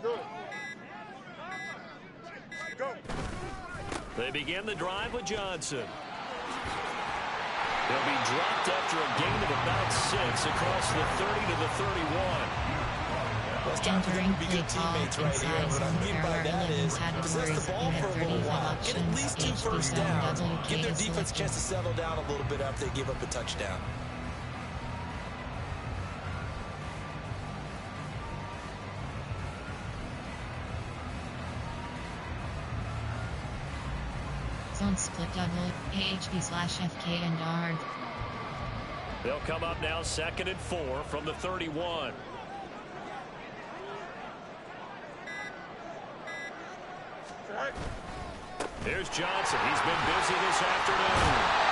Go. They begin the drive with Johnson. They'll be dropped after a gain of about 6 across the 30 to the 31. Well, it's time for them to be good teammates right here. What I mean by that is possess the ball for a little while. Get at least 2 first downs. Give their defense a chance to settle down a little bit after they give up a touchdown. Zone split AHP/FK and yard. They'll come up now 2nd and 4 from the 31. Here's Johnson. He's been busy this afternoon.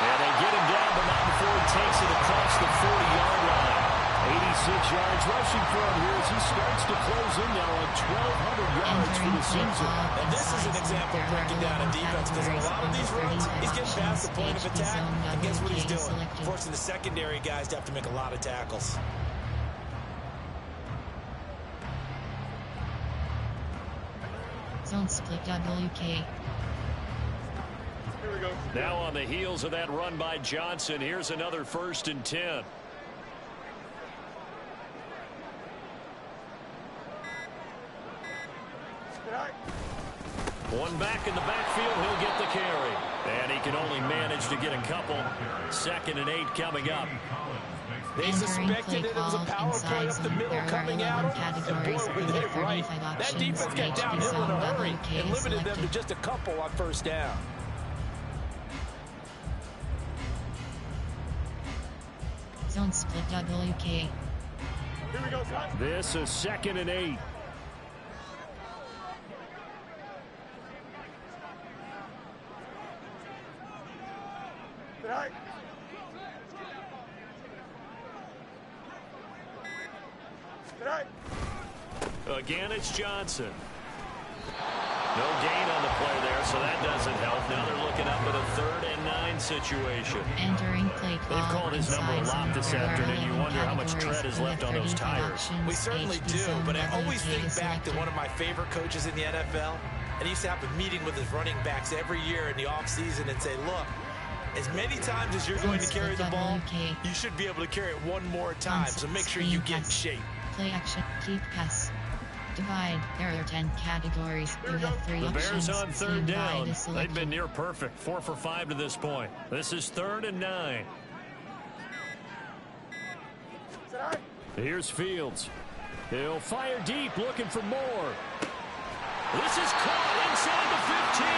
And they get him down, but not before he takes it across the 40-yard line. 86 yards rushing for him here as he starts to close in now on 1,200 yards for the season. And this is an example of breaking down a defense, because in a lot of these runs, he's getting past the point of attack, and guess what he's doing? Forcing the secondary guys to have to make a lot of tackles. Zone split WK. Here we go. Now on the heels of that run by Johnson, here's another 1st and 10. One back in the backfield, he'll get the carry. And he can only manage to get a couple. 2nd and 8 coming up. They suspected it was a power play up the middle coming out, and boy, were they right. That defense got downhill in a hurry and limited them to just a couple on 1st down. Zone split WK. Here we go, son. This is 2nd and 8. Right. Right. Again, it's Johnson. No gain on the play there, so that doesn't help. Now they're looking up at a 3rd and 9 run situation. Entering play call. They've called his number a lot this afternoon. You wonder how much tread is left on those tires. We certainly do, but I always think back to one of my favorite coaches in the NFL. And he used to have a meeting with his running backs every year in the offseason and say, look, as many times as you're going to carry the ball, you should be able to carry it one more time. So make sure you get in shape. Play action, keep pass. Divide. There are 10 categories. You have 3 the options. Bears on third down. They've been near near perfect. 4 for 5 to this point. This is 3rd and 9. Here's Fields. He'll fire deep, looking for more. This is caught inside the 15.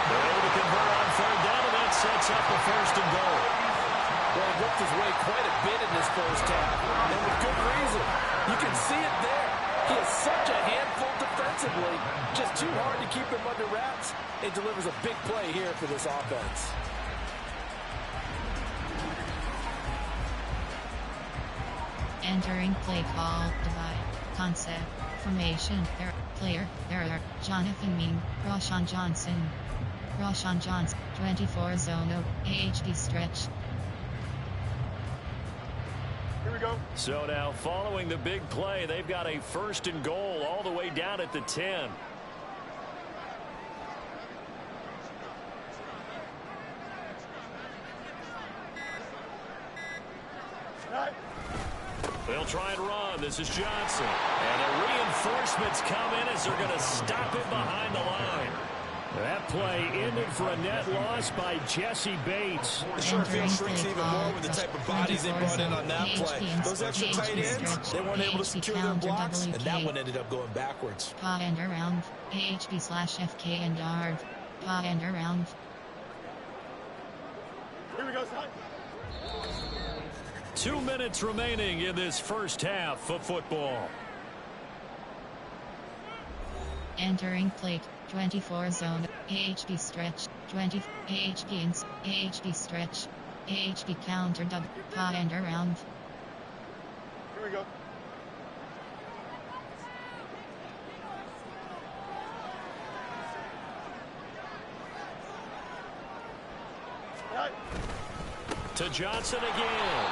They're able to convert on third down, and that sets up the 1st and goal. Well, he worked his way quite a bit in this first half, and with good reason. You can see it there. He is such a handful defensively. Just too hard to keep him under wraps. It delivers a big play here for this offense. Entering play call. Divide. Concept. Formation. Player. Error. Jonathan Ming. Roshan Johnson. 24 zone. AHD stretch. Here we go. So now, following the big play, they've got a 1st and goal all the way down at the 10. They'll try and run. This is Johnson. And the reinforcements come in as they're going to stop it behind the line. That play ended for a net loss by Jesse Bates. The short field shrinks even more with the type of bodies they brought in on that play. Those extra tight ends, they weren't able to secure their blocks, and that one ended up going backwards. Pa and around. AHB/FK and yard. Pa and around. Here we go, son. 2 minutes remaining in this first half of football. Entering plate. 24 zone. AHB stretch. 20. AHB ins. AHB stretch. AHB counter double. Pa and around. Here we go. Right. To Johnson again.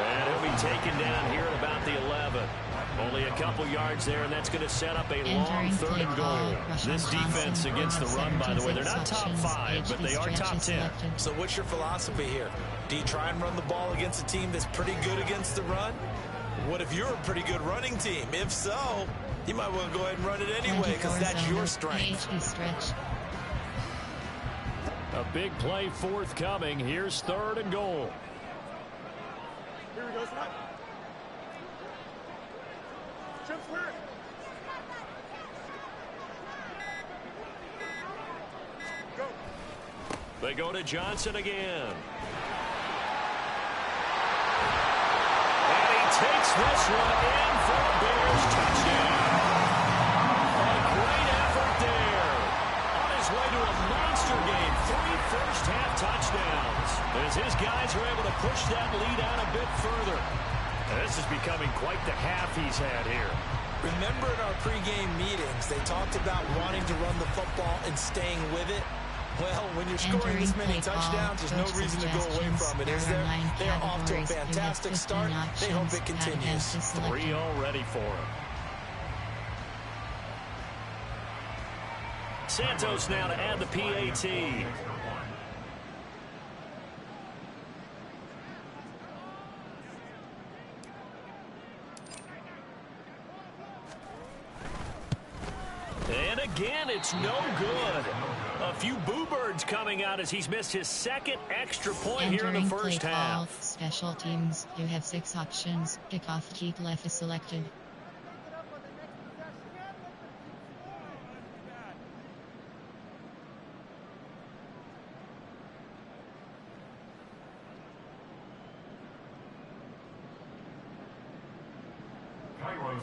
And he'll be taken down here at about the 11. Only a couple yards there, and that's going to set up a long 3rd and goal. This defense against the run, by the way, they're not top 5, but they are top 10. So what's your philosophy here? Do you try and run the ball against a team that's pretty good against the run? What if you're a pretty good running team? If so, you might want to go ahead and run it anyway because that's your strength. A big play forthcoming. Here's 3rd and goal. Here we go, son. Jump square. Go. They go to Johnson again. And he takes this one in for a Bears touchdown. A great effort there. On his way to a monster game. 3 first-half touchdowns. As his guys are able to push that lead out a bit further. This is becoming quite the half he's had here. Remember in our pregame meetings, they talked about wanting to run the football and staying with it. Well, when you're scoring this many touchdowns, there's no reason to go away from it, is there? They're off to a fantastic start. They hope it continues. 3 already for him. Santos now to add the PAT. And again, it's no good. A few boo birds coming out as he's missed his 2nd extra point here in the first half. Special teams. You have 6 options. Kickoff, keep left is selected.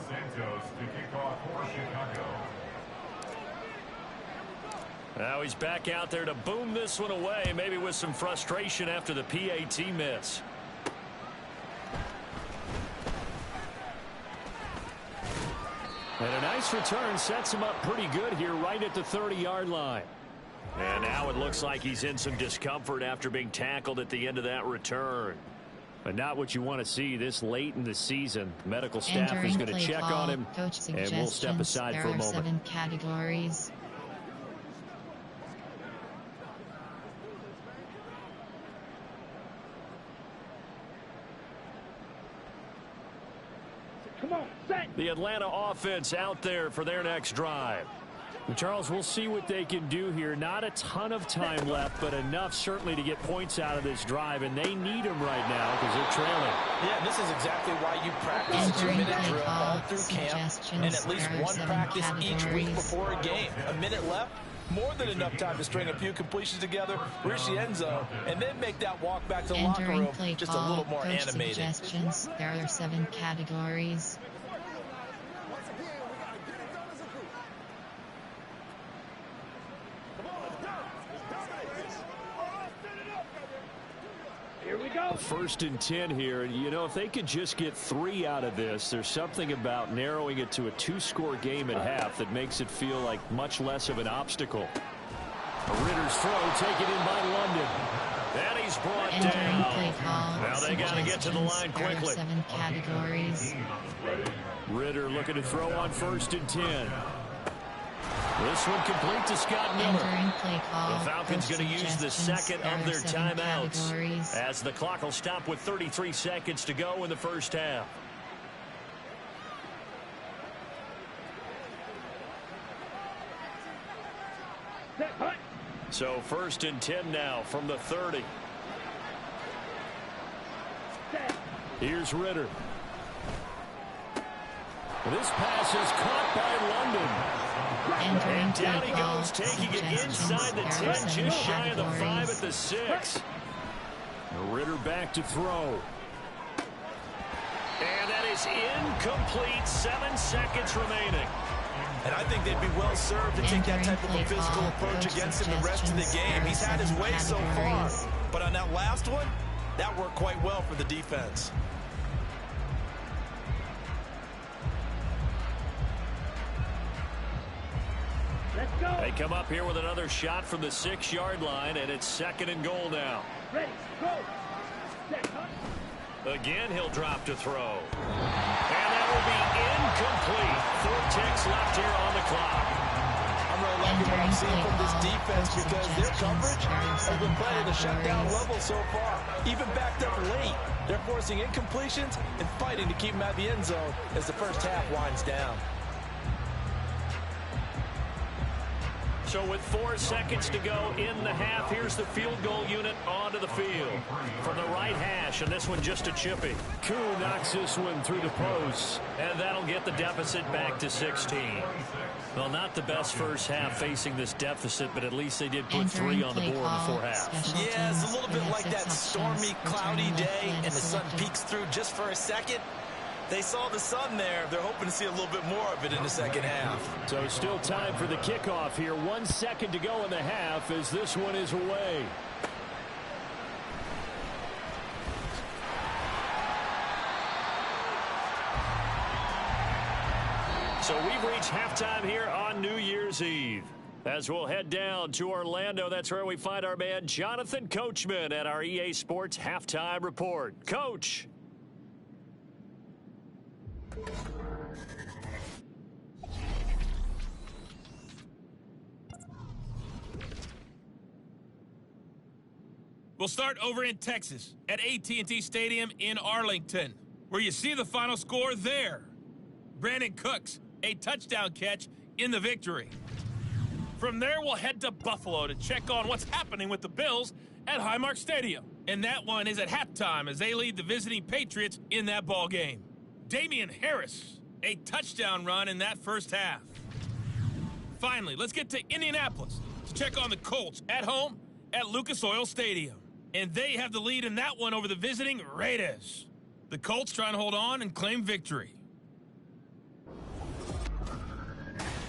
Santos to kick off for Chicago. Now he's back out there to boom this one away, maybe with some frustration after the PAT miss. And a nice return sets him up pretty good here right at the 30-yard line. And now it looks like he's in some discomfort after being tackled at the end of that return. But not what you want to see this late in the season. Medical staff is going to check on him, and we'll step aside for a moment. There are 7 categories. Come on, set. The Atlanta offense out there for their next drive. Charles, we'll see what they can do here. Not a ton of time left, but enough certainly to get points out of this drive, and they need them right now because they're trailing. Yeah, and this is exactly why you practice a 2-minute drill all through camp and at least one practice each week before a game. A minute left, more than enough time to string a few completions together, reach the end zone, and then make that walk back to the locker room just a little more animated. Suggestions. There are 7 categories. First and 10 here, and you know, if they could just get 3 out of this, there's something about narrowing it to a 2-score game at half that makes it feel like much less of an obstacle. Ritter's throw taken in by London. And he's brought down. Now they got to get to the line quickly. 7 categories. Ritter looking to throw on first and 10. This one complete to Scott Miller. The Falcons going to use the second of their timeouts as the clock will stop with 33 seconds to go in the first half. So first and 10 now from the 30. Here's Ritter. This pass is caught by London. And down he goes, taking it inside the 10, just shy of the 5 at the 6. Ritter back to throw. And that is incomplete. 7 seconds remaining. And I think they'd be well served to take that type of a physical approach against him the rest of the game. He's had his way so far. But on that last one, that worked quite well for the defense. They come up here with another shot from the 6-yard line, and it's 2nd and goal now. Ready, go. Again, he'll drop to throw. And that will be incomplete. 4 ticks left here on the clock. I'm really liking what I'm seeing from this defense because their coverage has been playing at a shutdown level so far. Even backed up late, they're forcing incompletions and fighting to keep them at the end zone as the first half winds down. So with 4 seconds to go in the half, here's the field goal unit onto the field. From the right hash, and this one just a chippy. Koo knocks this one through the post. And that'll get the deficit back to 16. Well, not the best first half facing this deficit, but at least they did put 3 on the board before half. Yeah, it's a little bit like that stormy, cloudy day, and the sun peeks through just for a second. They saw the sun there. They're hoping to see a little bit more of it in the second half. So still time for the kickoff here. 1 second to go in the half as this one is away. So we've reached halftime here on New Year's Eve. As we'll head down to Orlando, that's where we find our man Jonathan Coachman at our EA Sports Halftime Report. Coach. We'll start over in Texas at AT&T Stadium in Arlington, where you see the final score there. Brandon Cooks, a touchdown catch in the victory. From there, we'll head to Buffalo to check on what's happening with the Bills at Highmark Stadium. And that one is at halftime as they lead the visiting Patriots in that ball game. Damian Harris, a touchdown run in that first half. Finally, let's get to Indianapolis to check on the Colts at home at Lucas Oil Stadium. And they have the lead in that one over the visiting Raiders. The Colts trying to hold on and claim victory.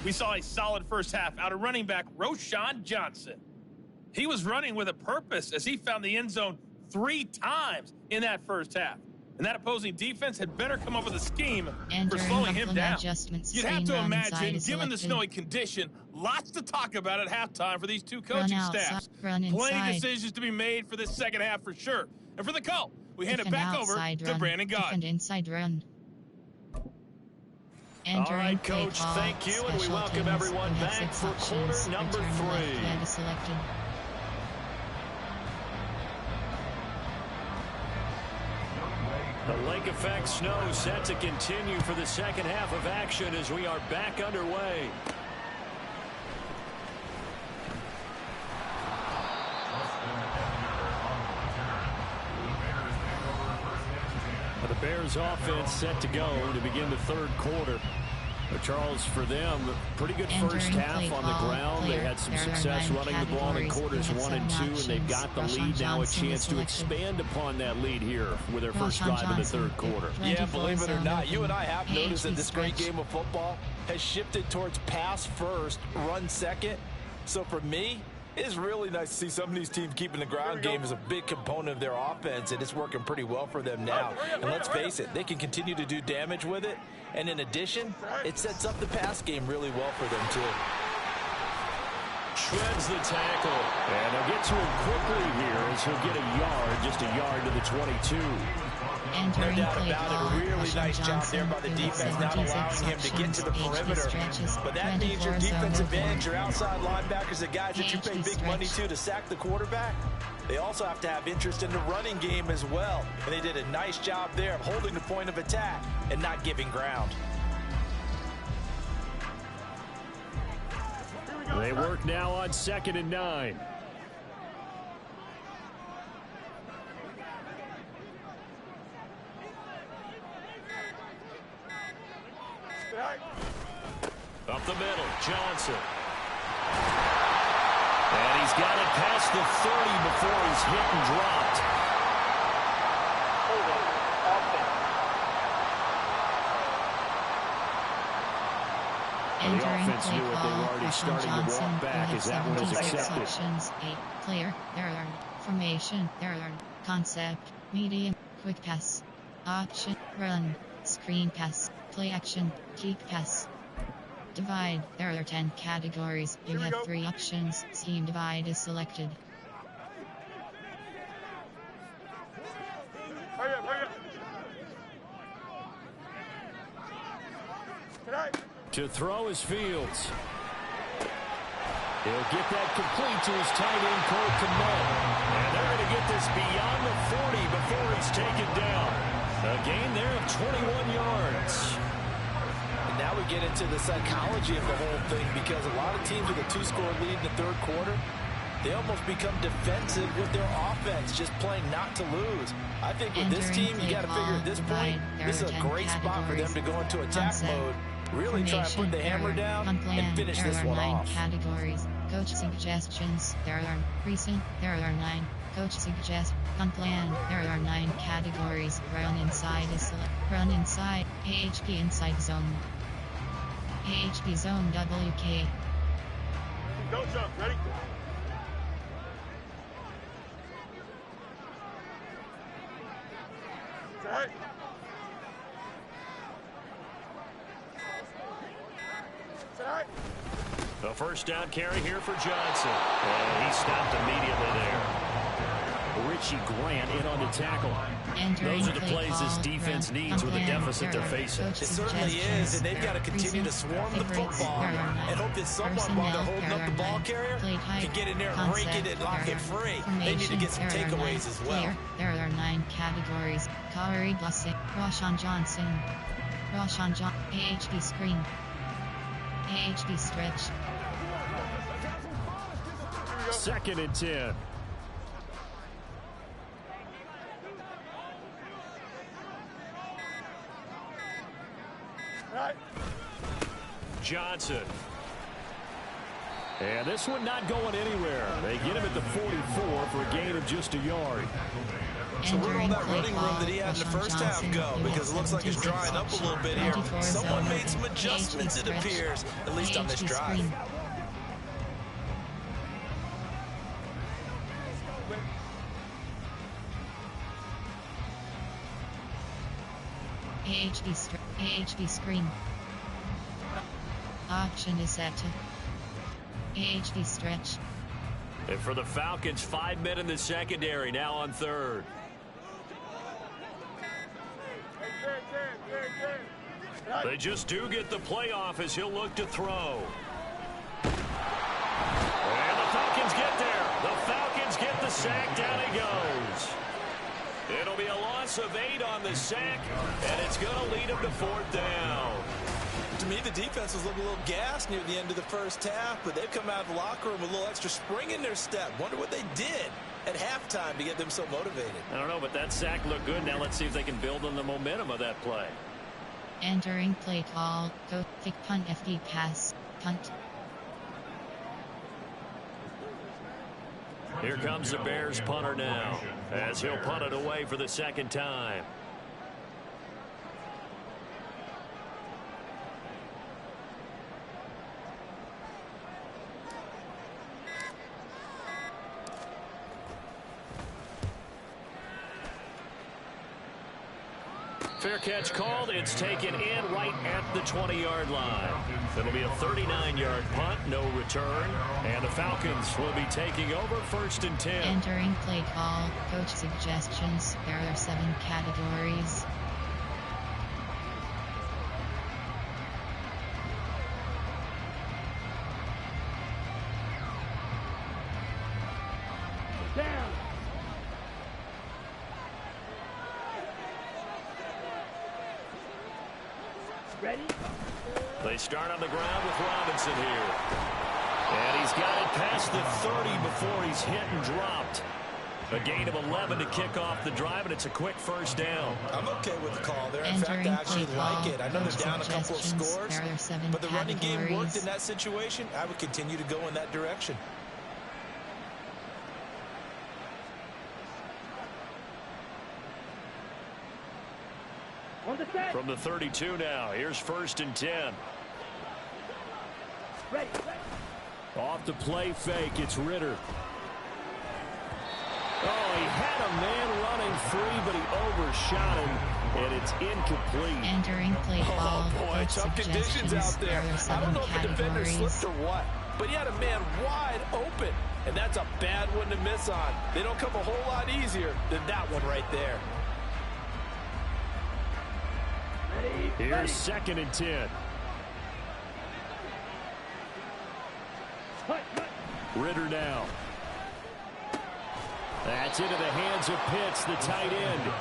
We saw a solid first half out of running back Roschon Johnson. He was running with a purpose as he found the end zone 3 times in that first half. And that opposing defense had better come up with a scheme for Entering slowing him down. You'd have to imagine, given the snowy condition, lots to talk about at halftime for these two coaching staffs. Run Plenty inside. decisions to be made for this second half for sure. And for the call, we hand it back over to Brandon Gott. And inside run. All right, Coach, thank you, and we welcome everyone back for quarter number 3. Selected. The lake effect snow set to continue for the second half of action as we are back underway. The Bears offense set to go to begin the third quarter. But Charles, for them, pretty good first half on the ground. They had some success running the ball in quarters 1 and 2, and they've got the lead now, a chance to expand upon that lead here with their first drive in the third quarter. Yeah, believe it or not, you and I have noticed that this great game of football has shifted towards pass first, run second. So for me, it's really nice to see some of these teams keeping the ground game as a big component of their offense, and it's working pretty well for them now. And let's face it, they can continue to do damage with it. And in addition, it sets up the pass game really well for them, too. Shreds the tackle. And they'll get to him quickly here as he'll get a yard, just a yard to the 22. No doubt about it. Really nice job there by the defense, not allowing him to get to the perimeter. But that means your defensive ends, your outside linebackers, the guys that you pay big money to sack the quarterback, they also have to have interest in the running game as well. And they did a nice job there of holding the point of attack and not giving ground. They work now on 2nd and 9. Up the middle, Johnson. And he's got it past the 30 before he's hit and dropped. And the offense knew it. They were already starting to walk back as that one was accepted. 8 player, there are formation, there are concept, medium, quick pass, option, run, screen pass, play action, kick pass. Divide. There are 10 categories. You have 3 options. Scheme divide is selected. Hurry up. To throw is Fields. He'll get that complete to his tight end, Cole Kmet. And they're going to get this beyond the 40 before he's taken down. A gain there of 21 yards. And now we get into the psychology of the whole thing, because a lot of teams with a 2-score lead in the third quarter, they almost become defensive with their offense, just playing not to lose. I think with this team, you got to figure at this point, this is a great spot for them to go into attack mode, really try and put the hammer down and finish this one off. There are 9 categories. Coach suggestions. There are recent. There are 9. Coach suggest. Unplanned. There are 9 categories. Run inside is select. Run inside. AHP inside zone. AHP zone WK. Don't jump. Ready? Right. Right. The first down carry here for Johnson. And he stopped immediately there. Richie Grant in on the tackle. Those are the plays this defense needs with the deficit they're facing. It certainly is, and they've got to continue to swarm the football and hope that someone, while they're holding up the ball carrier, can get in there and break it and lock it free. They need to get some takeaways as well. There are 9 categories. Kari Blessing, Rashawn Johnson, AHP screen, AHP stretch. 2nd and 10. Right. Johnson. And this one not going anywhere. They get him at the 44 for a gain of just a yard. So where will that running room that he had in the first half go? Because it looks like it's drying up a little bit here. Someone made some adjustments, it appears, at least on this drive. AHB screen. Option is set to AHB stretch. And for the Falcons, 5 men in the secondary, now on third. They just do get the playoff as he'll look to throw. And the Falcons get there. The Falcons get the sack. Down he goes. It'll be a loss of 8 on the sack, and it's going to lead them to 4th down. To me, the defense was looking a little gassed near the end of the first half, but they've come out of the locker room with a little extra spring in their step. Wonder what they did at halftime to get them so motivated. I don't know, but that sack looked good. Now let's see if they can build on the momentum of that play. Entering play call. Go kick punt FD pass. Punt. Here comes the Bears punter now, as he'll punt it away for the second time. Fair catch called. It's taken in right at the 20-yard line. It'll be a 39-yard punt, no return. And the Falcons will be taking over 1st and 10. Entering play call. Coach suggestions. There are 7 categories. Down. Ready? They start on the ground with Robinson here. And he's got it past the 30 before he's hit and dropped. A gain of 11 to kick off the drive, and it's a quick 1st down. I'm okay with the call there. In fact, I actually like it. I know they're down a couple of scores, but the running game worked in that situation. I would continue to go in that direction. From the 32 now, here's 1st and 10. Ready. Off the play fake, it's Ritter. Oh, he had a man running free, but he overshot him, and it's incomplete. Entering play ball. Oh, boy, tough conditions out there. I don't know if the defender slipped or what, but he had a man wide open, and that's a bad one to miss on. They don't come a whole lot easier than that one right there. Here's 2nd and 10. Ritter now. That's into the hands of Pitts, the tight end.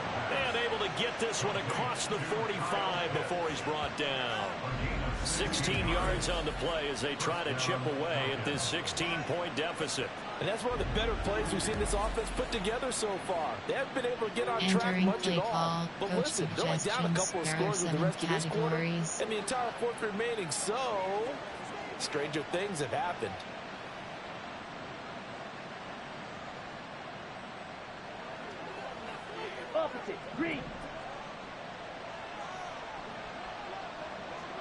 And able to get this one across the 45 before he's brought down. 16 yards on the play as they try to chip away at this 16-point deficit. And that's one of the better plays we've seen this offense put together so far. They haven't been able to get on track much at all. But listen, they're only down a couple of scores with the rest of this quarter, and the entire 4th remaining. So, stranger things have happened. Opposite. Green.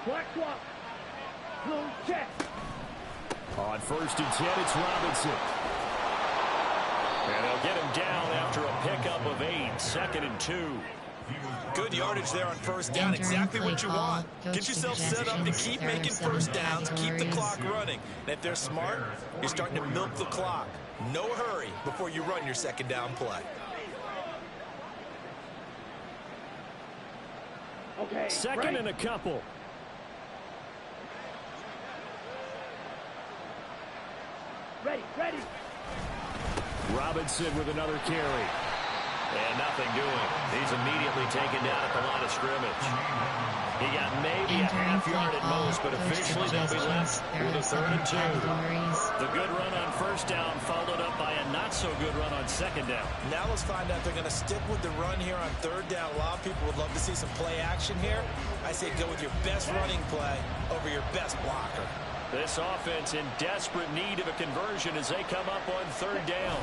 Black clock. Blue check. On 1st and 10, it's Robinson. And they'll get him down after a pickup of 8. 2nd and 2. Good yardage there on 1st down. Exactly what you want. Get yourself set up to keep making 1st downs, keep the clock running. And if they're smart, you're starting to milk the clock. No hurry before you run your 2nd down play. Okay. 2nd and a couple. Ready. Robinson with another carry. And nothing doing. He's immediately taken down at the line of scrimmage. He got maybe a half yard at most, but officially they'll be left with a 3rd and 2. The good run on 1st down followed up by a not-so-good run on 2nd down. Now let's find out if they're going to stick with the run here on 3rd down. A lot of people would love to see some play action here. I say go with your best running play over your best blocker. This offense in desperate need of a conversion as they come up on 3rd down.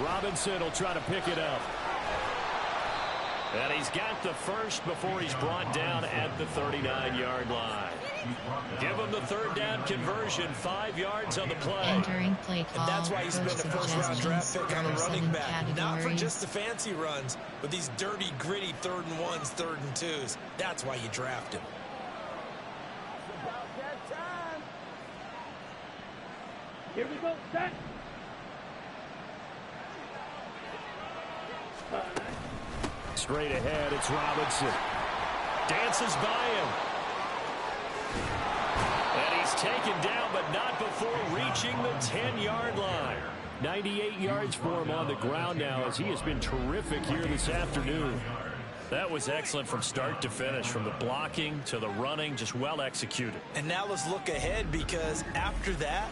Robinson will try to pick it up. And he's got the first before he's brought down at the 39-yard line. Give him the third down conversion, 5 yards on the play. Entering play call. And that's why he's been a first-round draft pick on a running back. Categories. Not for just the fancy runs, but these dirty, gritty 3rd and 1s, 3rd and 2s. That's why you draft him. Here we go, set. Straight ahead, it's Robinson. Dances by him. And he's taken down, but not before reaching the 10-yard line. 98 yards for him on the ground now, as he has been terrific here this afternoon. That was excellent from start to finish, from the blocking to the running, just well executed. And now let's look ahead, because after that,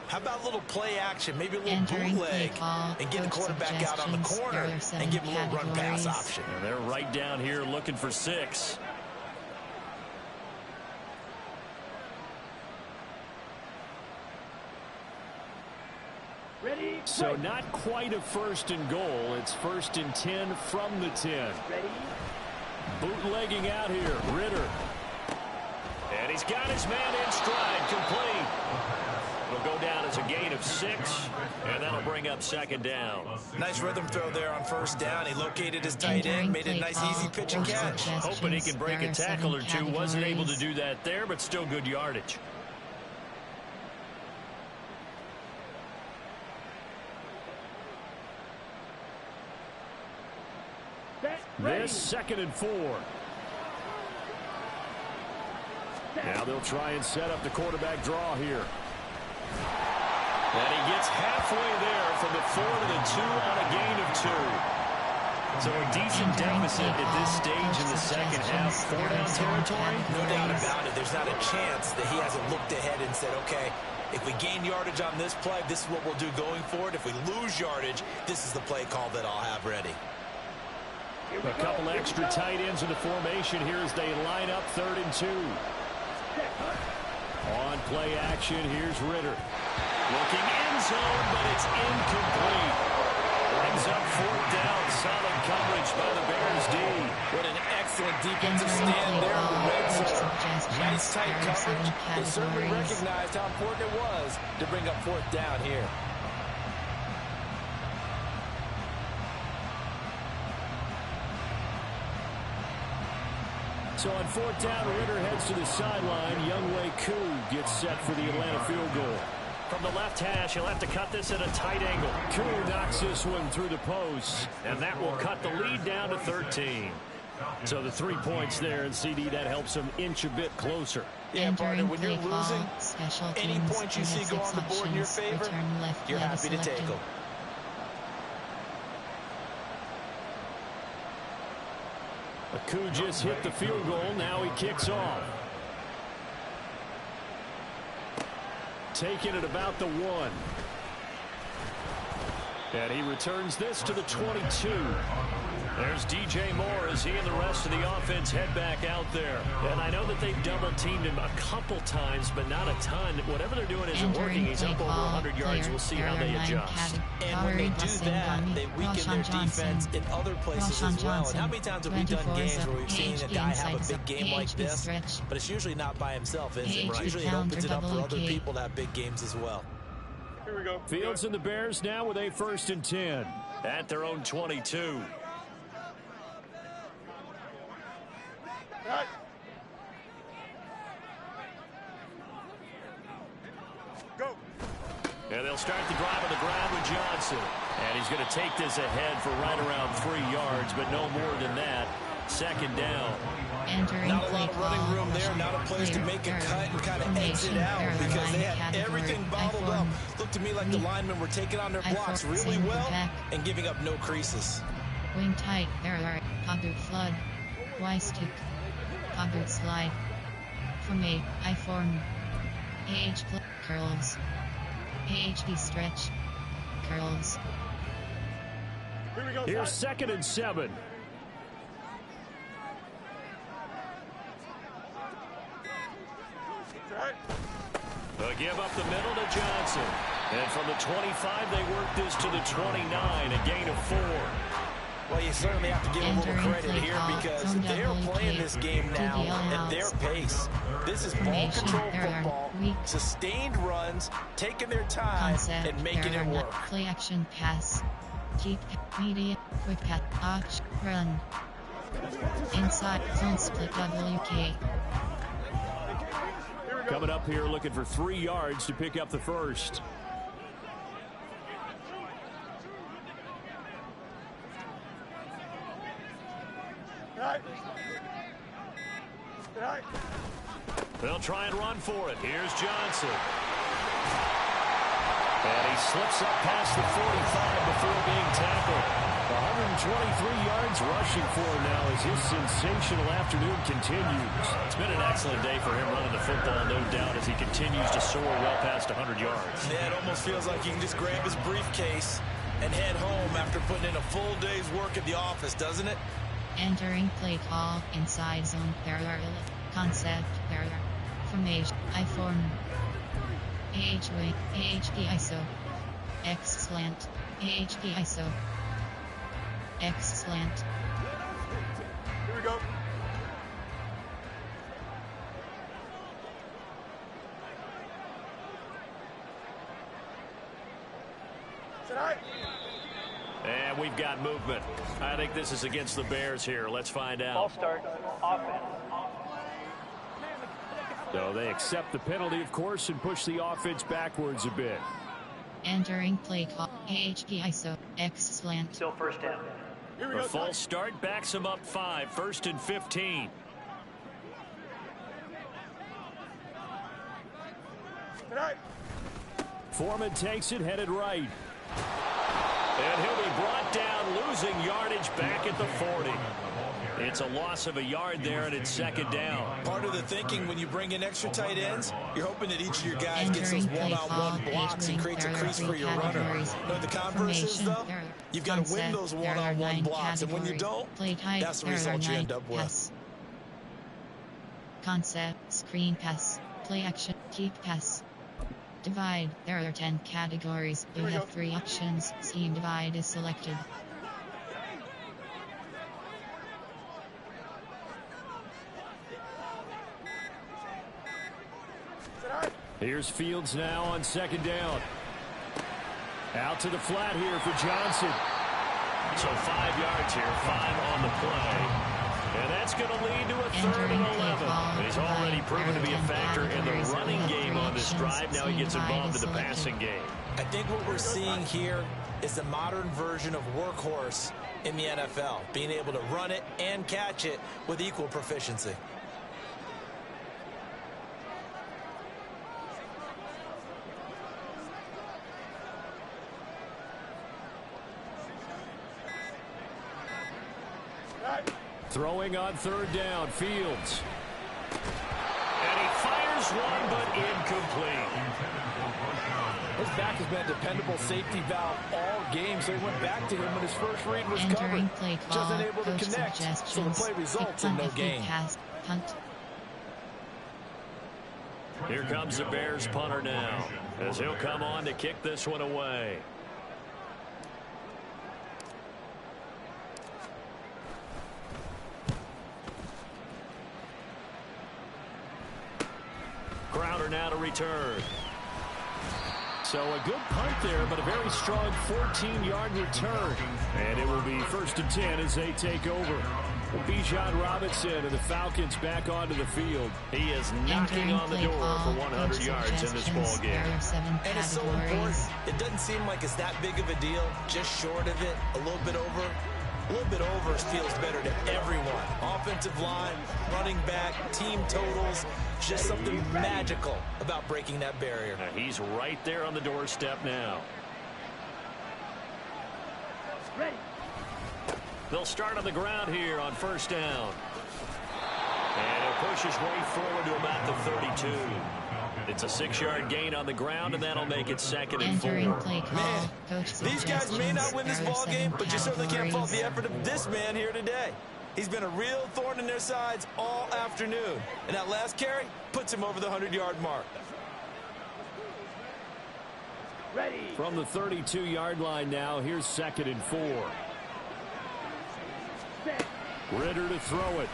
how about a little play action, maybe a little bootleg, and get the quarterback out on the corner and give him a little run-pass option. And they're right down here looking for 6. Ready? So not quite a 1st and goal. It's 1st and 10 from the 10. Ready? Bootlegging out here, Ritter. And he's got his man in stride, complete. It'll go down as a gain of 6, and that'll bring up 2nd down. Nice rhythm throw there on 1st down. He located his tight end, made a nice easy pitch and catch. Hoping he can break a tackle or two. Wasn't able to do that there, but still good yardage. This 2nd and 4. Now they'll try and set up the quarterback draw here. And he gets halfway there from the 4 to the 2 on a gain of 2. So a decent deficit at this stage in the second half. 4-down territory? No doubt about it. There's not a chance that he hasn't looked ahead and said, okay, if we gain yardage on this play, this is what we'll do going forward. If we lose yardage, this is the play call that I'll have ready. A couple extra tight ends in the formation here as they line up 3rd and 2. On play action, here's Ritter. Looking end zone, but it's incomplete. Brings up 4th down. Solid coverage by the Bears D. What an excellent defensive stand there in the red zone. Nice tight coverage. They certainly recognized how important it was to bring up 4th down here. So on 4th down, Ritter heads to the sideline. Younghoe Koo gets set for the Atlanta field goal. From the left hash, he'll have to cut this at a tight angle. Koo knocks this one through the post, and that will cut the lead down to 13. So the 3 points there, and CD, that helps him inch a bit closer. Yeah, partner, when you're losing, any points you see go on the board in your favor, you're happy to take them. Koo just hit the field goal. Now he kicks off. Taking it about the 1. And he returns this to the 22. There's DJ Moore as he and the rest of the offense head back out there. And I know that they've double-teamed him a couple times, but not a ton. Whatever they're doing isn't working. He's up over 100 yards. We'll see how they adjust. And when they do that, they weaken their defense in other places as well. And how many times have we done games where we've seen a guy have a big game like this, but it's usually not by himself, is it? Usually it opens it up for other people to have big games as well. Here we go. Fields and the Bears now with a 1st and 10 at their own 22. Right. Go. And they'll start the drive on the ground with Johnson. And he's going to take this ahead for right around 3 yards, but no more than that. 2nd down. Not a lot of running room there, not a place to make a cut and kind of exit out because they had everything bottled up. Looked to me like the linemen were taking on their blocks really well and giving up no creases. Wing tight, error, conduit flood, Y-stick, conduit slide, formate, I-form, AH curls, AHD stretch, curls. Here we go. Here's 2nd and 7. They'll give up the middle to Johnson. And from the 25, they work this to the 29, a gain of 4. Well, you certainly have to give a little credit here because they're playing this game now at their pace. This is ball control football, sustained runs, taking their time, and making it work. Play action pass. Keep media, quick pass, option, run. Inside zone split WK. Coming up here looking for 3 yards to pick up the first. They'll try and run for it. Here's Johnson. And he slips up past the 45 before being tackled. 123 yards rushing for him now as his sensational afternoon continues. It's been an excellent day for him running the football, no doubt, as he continues to soar well past 100 yards. Yeah, it almost feels like he can just grab his briefcase and head home after putting in a full day's work at the office, doesn't it? Entering play call, inside zone, barrier, concept, barrier, formation, I-form, AHW, AHP ISO, X slant, AHP ISO, X slant. Here we go. And we've got movement. I think this is against the Bears here. Let's find out. Ball start, offense. So they accept the penalty, of course, and push the offense backwards a bit. Entering play call, AHP ISO, X slant. Still first down. A false start backs him up 5, 1st and 15. Foreman takes it, headed right. And he'll be brought down, losing yardage back at the 40. It's a loss of a yard there, and it's 2nd down. Part of the thinking when you bring in extra tight ends, you're hoping that each of your guys gets those one-on-one blocks and creates a crease for your runner. But the converse is, though, you've got to win those one-on-one blocks, and when you don't, that's the result you end up with. Concept, screen pass, play action, keep pass. Divide, there are 10 categories. You have 3 options. Scheme divide is selected. Here's Fields now on 2nd down. Out to the flat here for Johnson. So 5 yards here, 5 on the play. And that's going to lead to a 3rd and 11. He's already proven to be a factor in the running game on this drive. Now he gets involved in the passing game. I think what we're seeing here is the modern version of workhorse in the NFL, being able to run it and catch it with equal proficiency. Throwing on 3rd down, Fields. And he fires one, but incomplete. His back has been a dependable safety valve all game, so he went back to him when his first read was covered. Just unable to connect, so the play results in no gain. Here comes the Bears punter now, as he'll come on to kick this one away. Crowder now to return. So a good punt there, but a very strong 14-yard return. And it will be 1st and 10 as they take over. Bijan Robinson and the Falcons back onto the field. He is knocking on the door for 100 yards in this ball game. And it's so important. It doesn't seem like it's that big of a deal. Just short of it, a little bit over. A little bit over feels better to everyone. Offensive line, running back, team totals. Just something magical about breaking that barrier. He's right there on the doorstep now. Ready. They'll start on the ground here on 1st down. And he'll push his way forward to about the 32. It's a 6-yard gain on the ground, and that'll make it 2nd and 4. Man, these guys may not win this ball game, but you certainly can't fault the effort of this man here today. He's been a real thorn in their sides all afternoon. And that last carry puts him over the 100-yard mark. Ready. From the 32-yard line now, here's 2nd and 4. Ritter to throw it.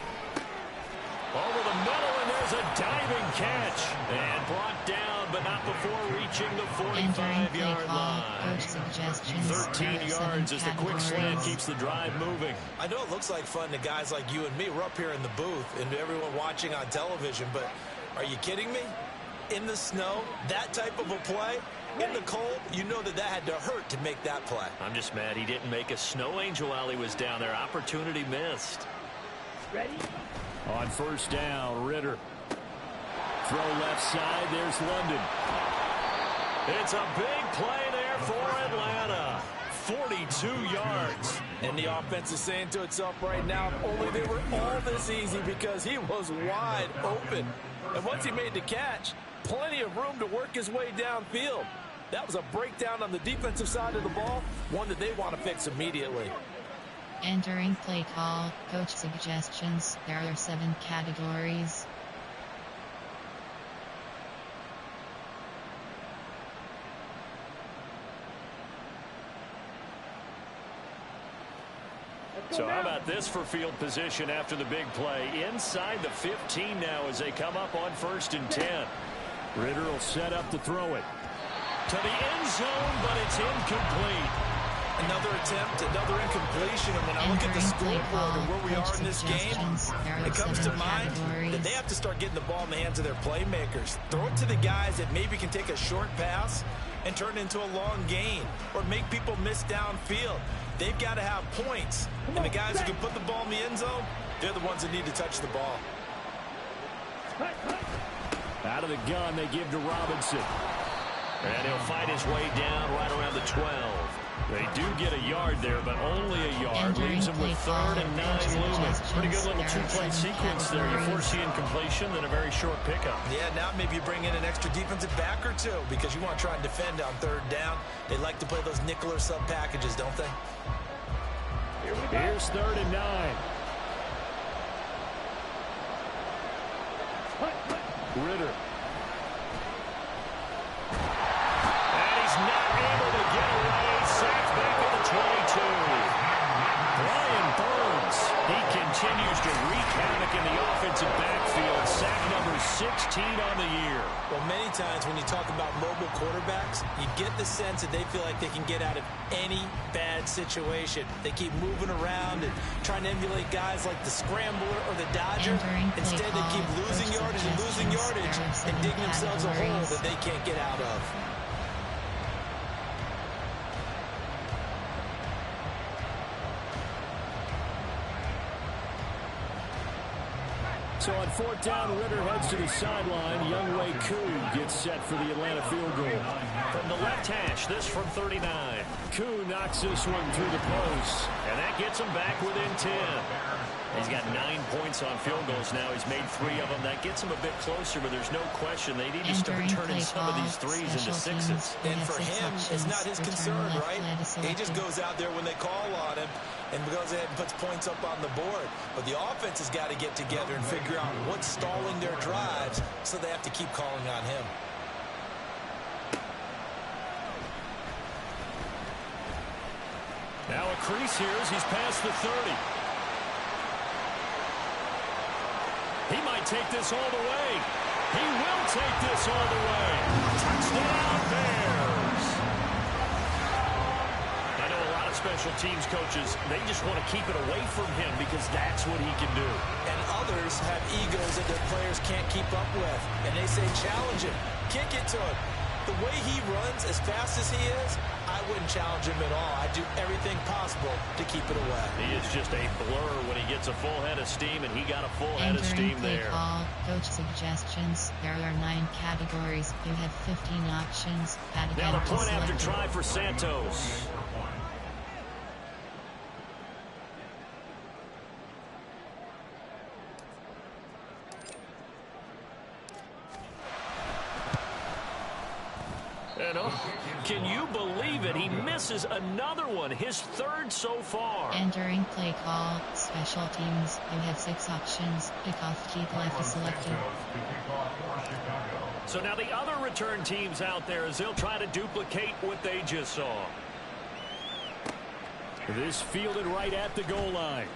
Over the middle, and there's a diving catch. And brought down, but not before reaching the 45-yard line. 13 yards as the quick slant keeps the drive moving. I know it looks like fun to guys like you and me. We're up here in the booth and everyone watching on television, but are you kidding me? In the snow, that type of a play, in the cold, you know that had to hurt to make that play. I'm just mad he didn't make a snow angel while he was down there. Opportunity missed. Ready? On first down, Ritter. Throw left side, there's London. It's a big play there for Atlanta. 42 yards. And the offense is saying to itself right now, only they were all this easy because he was wide open. And once he made the catch, plenty of room to work his way downfield. That was a breakdown on the defensive side of the ball, one that they want to fix immediately. Entering play call, coach suggestions. There are 7 categories. So how about this for field position after the big play? Inside the 15 now as they come up on 1st and 10. Ritter will set up to throw it. To the end zone, but it's incomplete. Another attempt, another incompletion. And when I look at the scoreboard and where we are in this game, it comes to mind that they have to start getting the ball in the hands of their playmakers. Throw it to the guys that maybe can take a short pass and turn it into a long gain or make people miss downfield. They've got to have points. And the guys who can put the ball in the end zone, they're the ones that need to touch the ball. Out of the gun, they give to Robinson. And he'll fight his way down right around the 12. They do get a yard there, but only a yard. Leaves them with 3rd and 9 looming. Pretty good little 2-play sequence there. You foresee incompletion, then a very short pickup. Yeah, now maybe you bring in an extra defensive back or two because you want to try and defend on 3rd down. They like to play those nickel or sub packages, don't they? Here's 3rd and 9. Ritter. And he's not able to get away. Sacked back at the 22. Brian Burns. He continues to wreak havoc in the offensive backfield. Sack number 16 on the year. Well, many times when you talk about mobile quarterbacks, you get the sense that they feel like they can get out of any bad situation. They keep moving around and trying to emulate guys like the Scrambler or the Dodger. Instead, they keep losing yardage and digging themselves a hole that they can't get out of. So on 4th down, Ritter heads to the sideline. Youngwei Koo gets set for the Atlanta field goal. From the left hash, this from 39. Koo knocks this one through the post. And that gets him back within 10. He's got 9 points on field goals now. He's made 3 of them. That gets him a bit closer, but there's no question they need to start turning some of these 3s into 6s. And for him, it's not his concern, right? He just goes out there when they call on him and goes ahead and puts points up on the board. But the offense has got to get together and figure out what's stalling their drives, so they have to keep calling on him. Now a crease here as he's past the 30. He might take this all the way. He will take this all the way. Touchdown, Bears. I know a lot of special teams coaches, they just want to keep it away from him because that's what he can do. And others have egos that their players can't keep up with. And they say, challenge him. Kick it to him. The way he runs as fast as he is, I wouldn't challenge him at all. I'd do everything possible to keep it away. He is just a blur when he gets a full head of steam, and he got a full head of steam there. Call, coach suggestions. There are 9 categories. You have 15 options. Now the point after try for Santos. Can you believe it? He misses another one, his 3rd so far. Entering play call, special teams. You have 6 options. Kickoff keep left is selected. So now the other return teams out there as they'll try to duplicate what they just saw. This fielded right at the goal line.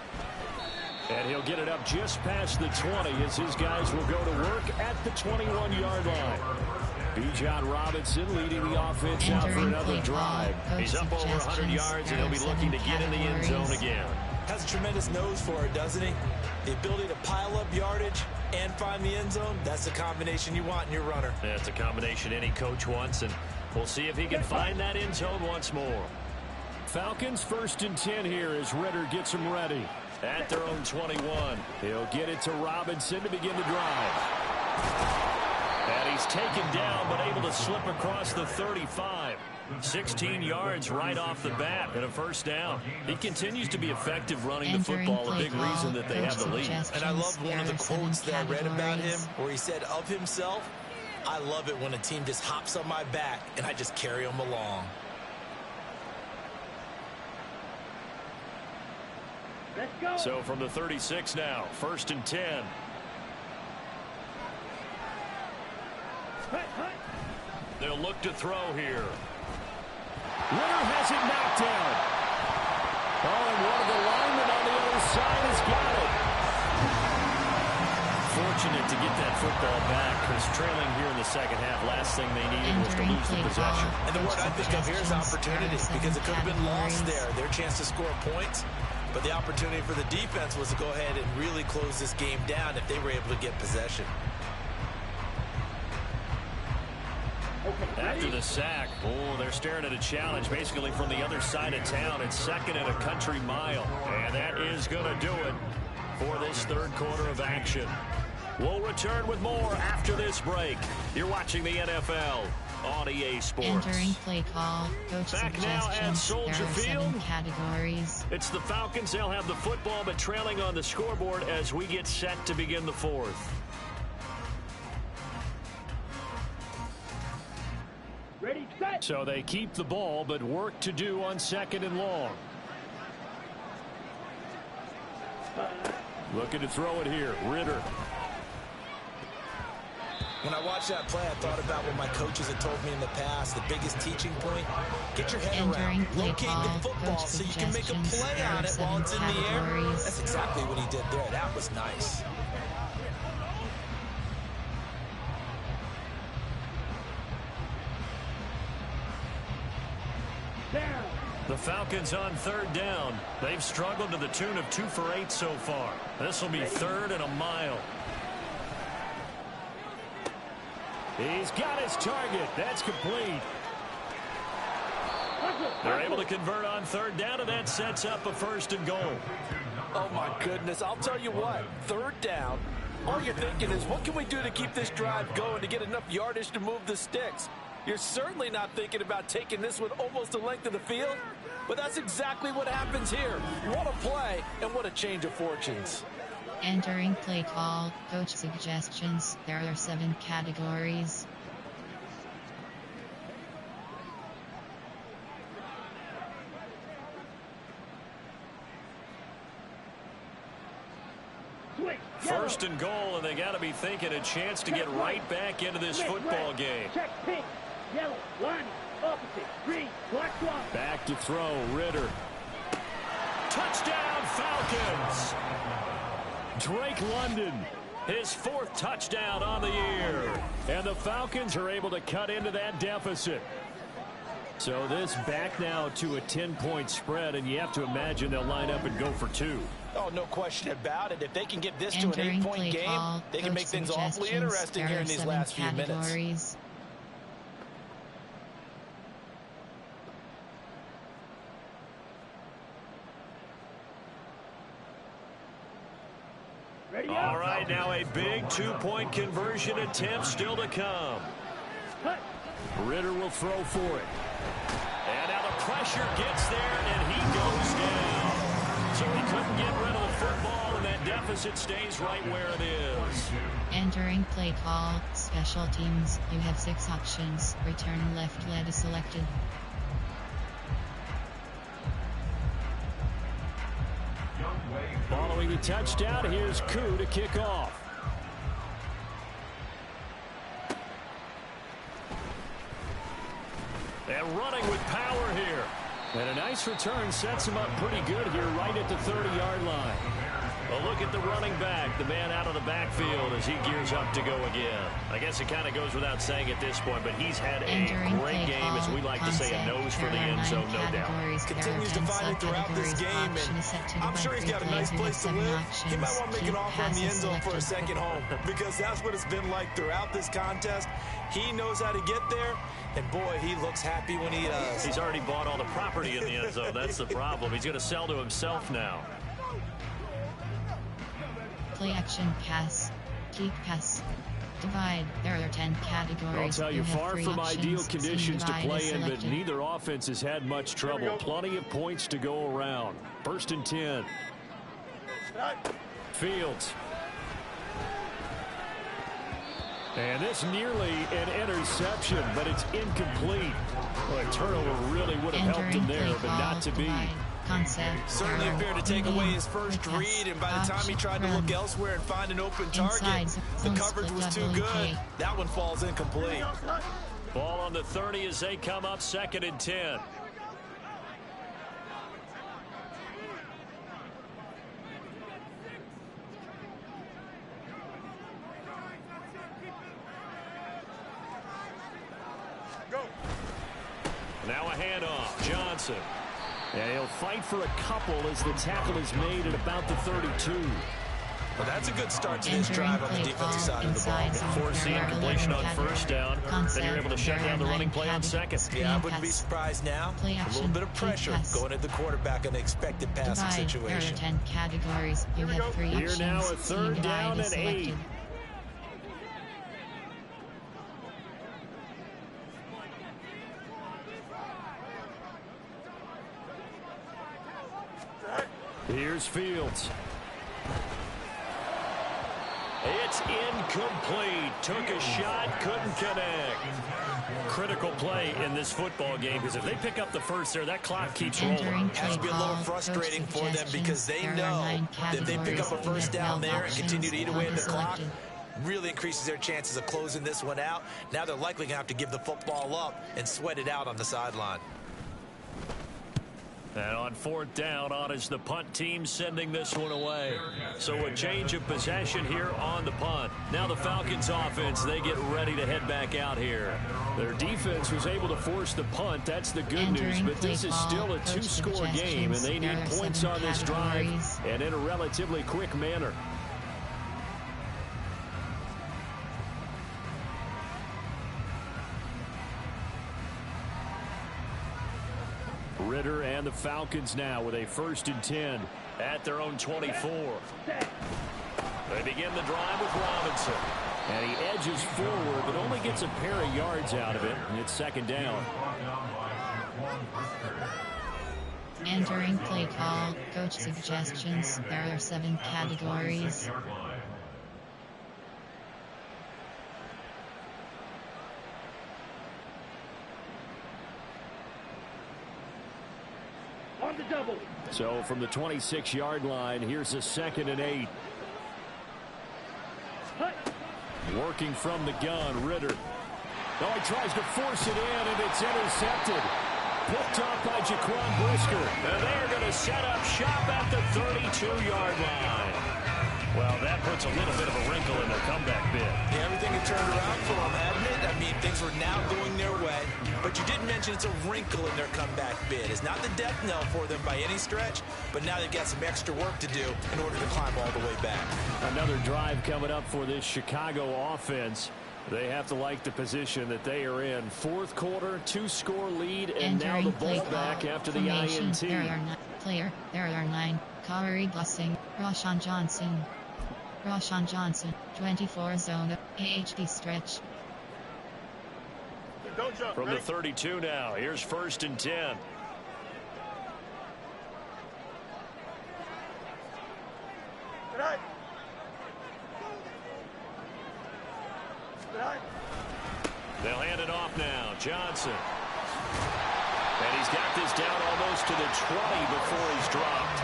And he'll get it up just past the 20 as his guys will go to work at the 21-yard line. Bijan Robinson leading the offense out for another drive. He's up over 100 yards, and he'll be looking to get in the end zone again. Has a tremendous nose for it, doesn't he? The ability to pile up yardage and find the end zone, that's the combination you want in your runner. That's a combination any coach wants, and we'll see if he can find that end zone once more. Falcons 1st and 10 here as Ritter gets them ready. At their own 21. He'll get it to Robinson to begin the drive. And he's taken down but able to slip across the 35. 16 yards right off the bat and a first down. He continues to be effective running the football, a big reason that they have the lead. And I love one of the quotes that I read about him where he said of himself, I love it when a team just hops on my back and I just carry them along. Let's go. So from the 36 now, 1st and 10. They'll look to throw here. Ritter has it knocked down. Oh, and one of the linemen on the other side has got it. Fortunate to get that football back because trailing here in the second half, last thing they needed was to lose the possession. And the word I think of here is opportunity because it could have been lost there. Their chance to score points. But the opportunity for the defense was to go ahead and really close this game down if they were able to get possession. After the sack, they're staring at a challenge basically from the other side of town. It's 2nd and a country mile. And that is going to do it for this 3rd quarter of action. We'll return with more after this break. You're watching the NFL on EA Sports. Entering play call. Coach Back now at Soldier there are Field. 7 categories. It's the Falcons. They'll have the football, but trailing on the scoreboard as we get set to begin the 4th. Ready, set. So they keep the ball, but work to do on 2nd and long. Looking to throw it here. Ritter. When I watched that play, I thought about what my coaches had told me in the past. The biggest teaching point, get your head around, locate the football so you can make a play on it while it's in the air. That's exactly what he did there. That was nice. Down. The Falcons on 3rd down. They've struggled to the tune of 2 for 8 so far. This will be 3rd and a mile. He's got his target. That's complete. They're able to convert on 3rd down, and that sets up a 1st and goal. Oh, my goodness. I'll tell you what. 3rd down. All you're thinking is, what can we do to keep this drive going to get enough yardage to move the sticks? You're certainly not thinking about taking this one almost the length of the field, but that's exactly what happens here. What a play, and what a change of fortunes. Entering play call. Coach suggestions. There are 7 categories. Switch. 1st and goal, and they got to be thinking a chance to get right back into this football game. Check pink. Yellow. Line. Opposite. Green. Black one. Back to throw. Ritter. Touchdown, Falcons! Drake London, his 4th touchdown on the year. And the Falcons are able to cut into that deficit. So this back now to a 10-point spread, and you have to imagine they'll line up and go for 2. Oh, no question about it. If they can get this to an 8-point game, they can make things awfully interesting here in these last few minutes. All right, now a big 2-point conversion attempt still to come. Ritter will throw for it. And now the pressure gets there, and he goes down. So he couldn't get rid of the football, and that deficit stays right where it is. Entering play call. Special teams. You have 6 options. Return left leg is selected. Following the touchdown, here's Koo to kick off. And running with power here. And a nice return sets him up pretty good here right at the 30-yard line. Well, look at the running back, the man out of the backfield as he gears up to go again. I guess it kind of goes without saying at this point, but he's had a great game, as we like to say, a nose for the end zone, no doubt. Continues to find it throughout this game, and I'm sure he's got a nice place to live. He might want to make an offer on the end zone for a second home, because that's what it's been like throughout this contest. He knows how to get there, and boy, he looks happy when he does. He's already bought all the property in the end zone. That's the problem. He's going to sell to himself now. Play action pass. Keep pass. Divide. There are 10 categories. I'll tell you, far from ideal conditions to play in, but neither offense has had much trouble. Plenty of points to go around. 1st and 10. Fields. And this nearly an interception, but it's incomplete. Well, a turnover really would have helped him there, but not to be. Certainly appeared to take away his first read, and by the time he tried to look elsewhere and find an open target, the coverage was too good. That one falls incomplete. Ball on the 30 as they come up 2nd and 10. Now a handoff. Johnson. And he'll fight for a couple as the tackle is made at about the 32. Well, that's a good start to this drive on the defensive side of the ball. Forcing completion on 1st down. Then you're able to shut down the running play on 2nd. Yeah, I wouldn't be surprised now. A little bit of pressure going at the quarterback in an expected passing situation. There are 10 categories. You have 3 Here now a 3rd down and 8. Here's Fields. It's incomplete. Took a shot, couldn't connect. Critical play in this football game, because if they pick up the first there, that clock keeps rolling. Has to be a little frustrating for them, because they know that if they pick up a 1st down there and continue to eat away at the clock, really increases their chances of closing this one out. Now they're likely going to have to give the football up and sweat it out on the sideline. And on 4th down, on is the punt team sending this one away. So a change of possession here on the punt. Now the Falcons offense, they get ready to head back out here. Their defense was able to force the punt. That's the good news, but this is still a 2-score game, and they need points on this drive and in a relatively quick manner. Ritter and the Falcons now with a 1st and 10 at their own 24. They begin the drive with Robinson. And he edges forward, but only gets a pair of yards out of it, and it's 2nd down. Entering play call, coach suggestions. There are 7 categories. On the double. So from the 26-yard line, here's a 2nd and 8. Working from the gun, Ritter. Oh, he tries to force it in, and it's intercepted. Picked off by Jaquan Brisker. And they're going to set up shop at the 32-yard line. Well, that puts a little bit of a wrinkle in their comeback bid. Yeah, everything had turned around for them, hadn't it? I mean, things were now going their way. But you did mention it's a wrinkle in their comeback bid. It's not the death knell for them by any stretch, but now they've got some extra work to do in order to climb all the way back. Another drive coming up for this Chicago offense. They have to like the position that they are in. 4th quarter, 2-score lead, and now the ball back after the INT. There are 9. Corey Blessing, Rashawn Johnson. Rashawn Johnson, 24 zone, AHD stretch. Don't jump. From the 32 now, here's 1st and 10. Right. They'll hand it off now. Johnson. And he's got this down almost to the 20 before he's dropped.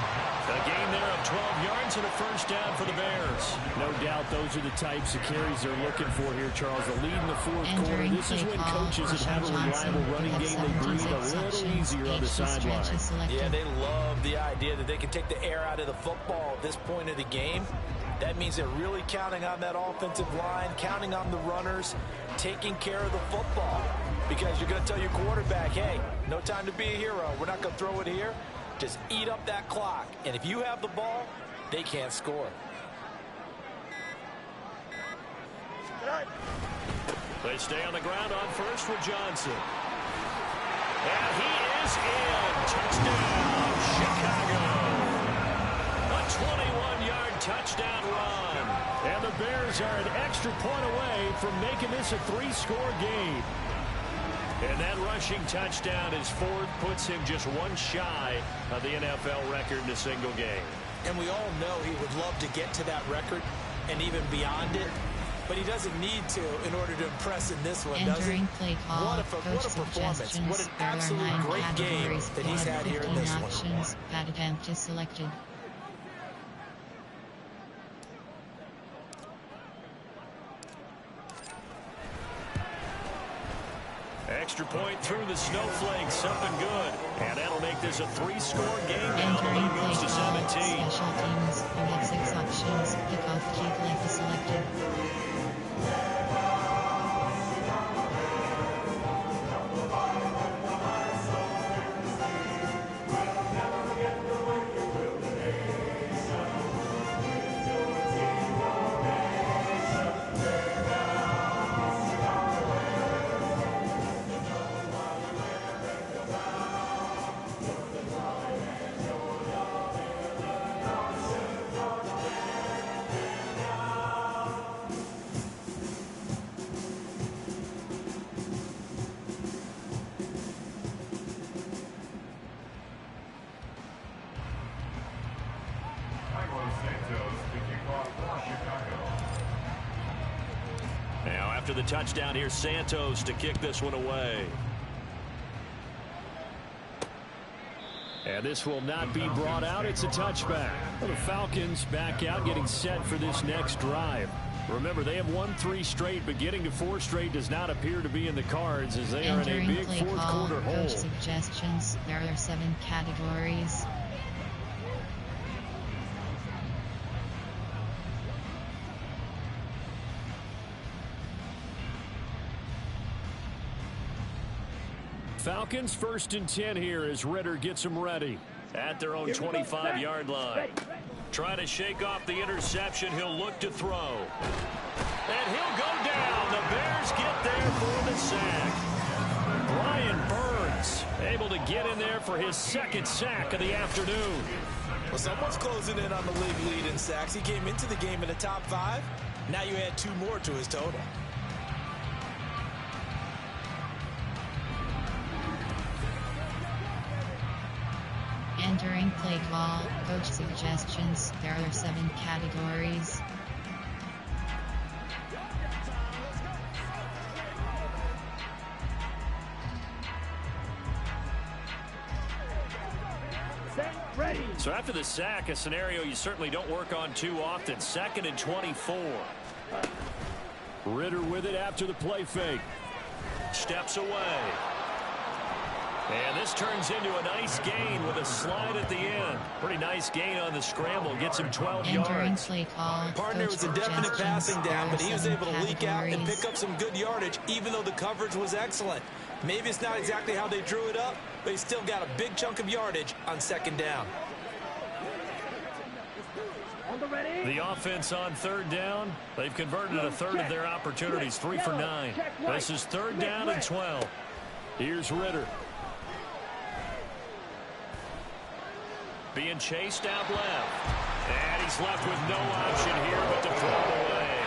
A gain there of 12 yards and a first down for the Bears. No doubt those are the types of carries they're looking for here, Charles. The lead in the fourth quarter. This is when coaches that have a reliable running game, they breathe a little easier on the sideline. Yeah, they love the idea that they can take the air out of the football at this point of the game. That means they're really counting on that offensive line, counting on the runners, taking care of the football. Because you're going to tell your quarterback, hey, no time to be a hero. We're not going to throw it here. Just eat up that clock. And if you have the ball, they can't score. They stay on the ground on first with Johnson. And he is in. Touchdown, Chicago. A 21-yard touchdown run. And the Bears are an extra point away from making this a 3-score game. And that rushing touchdown is fourth, puts him just one shy of the NFL record in a single game. And we all know he would love to get to that record and even beyond it. But he doesn't need to in order to impress in this one, does he? What a performance. What an absolute great game that he's had here in this one. Bad attempt is selected. Extra point through the snowflakes, something good. And that'll make this a 3-score game now. The lead moves to 17. Special teams, you have 6 options. Kickoff, kick length is selected. Now after the touchdown, here's Santos to kick this one away. And this will not be brought out. It's a touchback. Well, the Falcons back out, getting set for this next drive. Remember, they have won 3 straight, but getting to 4 straight does not appear to be in the cards as they are in a big fourth-quarter hole. Coach suggestions. There are 7 categories. Falcons 1st and 10 here as Ritter gets them ready at their own 25-yard line. Trying to shake off the interception. He'll look to throw. And he'll go down. The Bears get there for the sack. Brian Burns able to get in there for his 2nd sack of the afternoon. Well, someone's closing in on the league lead in sacks. He came into the game in the top 5. Now you add 2 more to his total. Entering play call, coach suggestions. There are 7 categories. Ready. So after the sack, a scenario you certainly don't work on too often. 2nd and 24. Ritter with it after the play fake. Steps away. And this turns into a nice gain with a slide at the end. Pretty nice gain on the scramble. Gets him 12 yards. Play call, partner was a definite passing down, but he was able to leak out and pick up some good yardage, even though the coverage was excellent. Maybe it's not exactly how they drew it up, but he still got a big chunk of yardage on 2nd down. The offense on 3rd down. They've converted a 1/3 of their opportunities, 3 for 9. This is 3rd down and 12. Here's Ritter. Being chased out left. And he's left with no option here but to throw it away.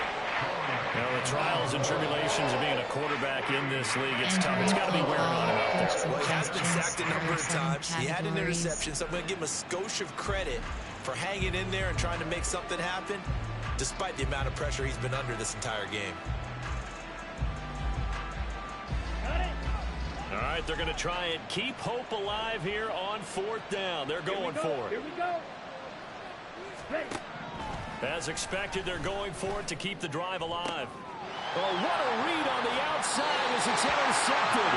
Now, the trials and tribulations of being a quarterback in this league, it's tough. It's got to be wearing on him out there. Well, he has been sacked a number of times. He had an interception, so I'm going to give him a skosh of credit for hanging in there and trying to make something happen, despite the amount of pressure he's been under this entire game. All right, they're going to try and keep hope alive here on 4th down. They're going for it. Here we go. Ready. As expected, they're going for it to keep the drive alive. Oh, what a read on the outside as it's intercepted.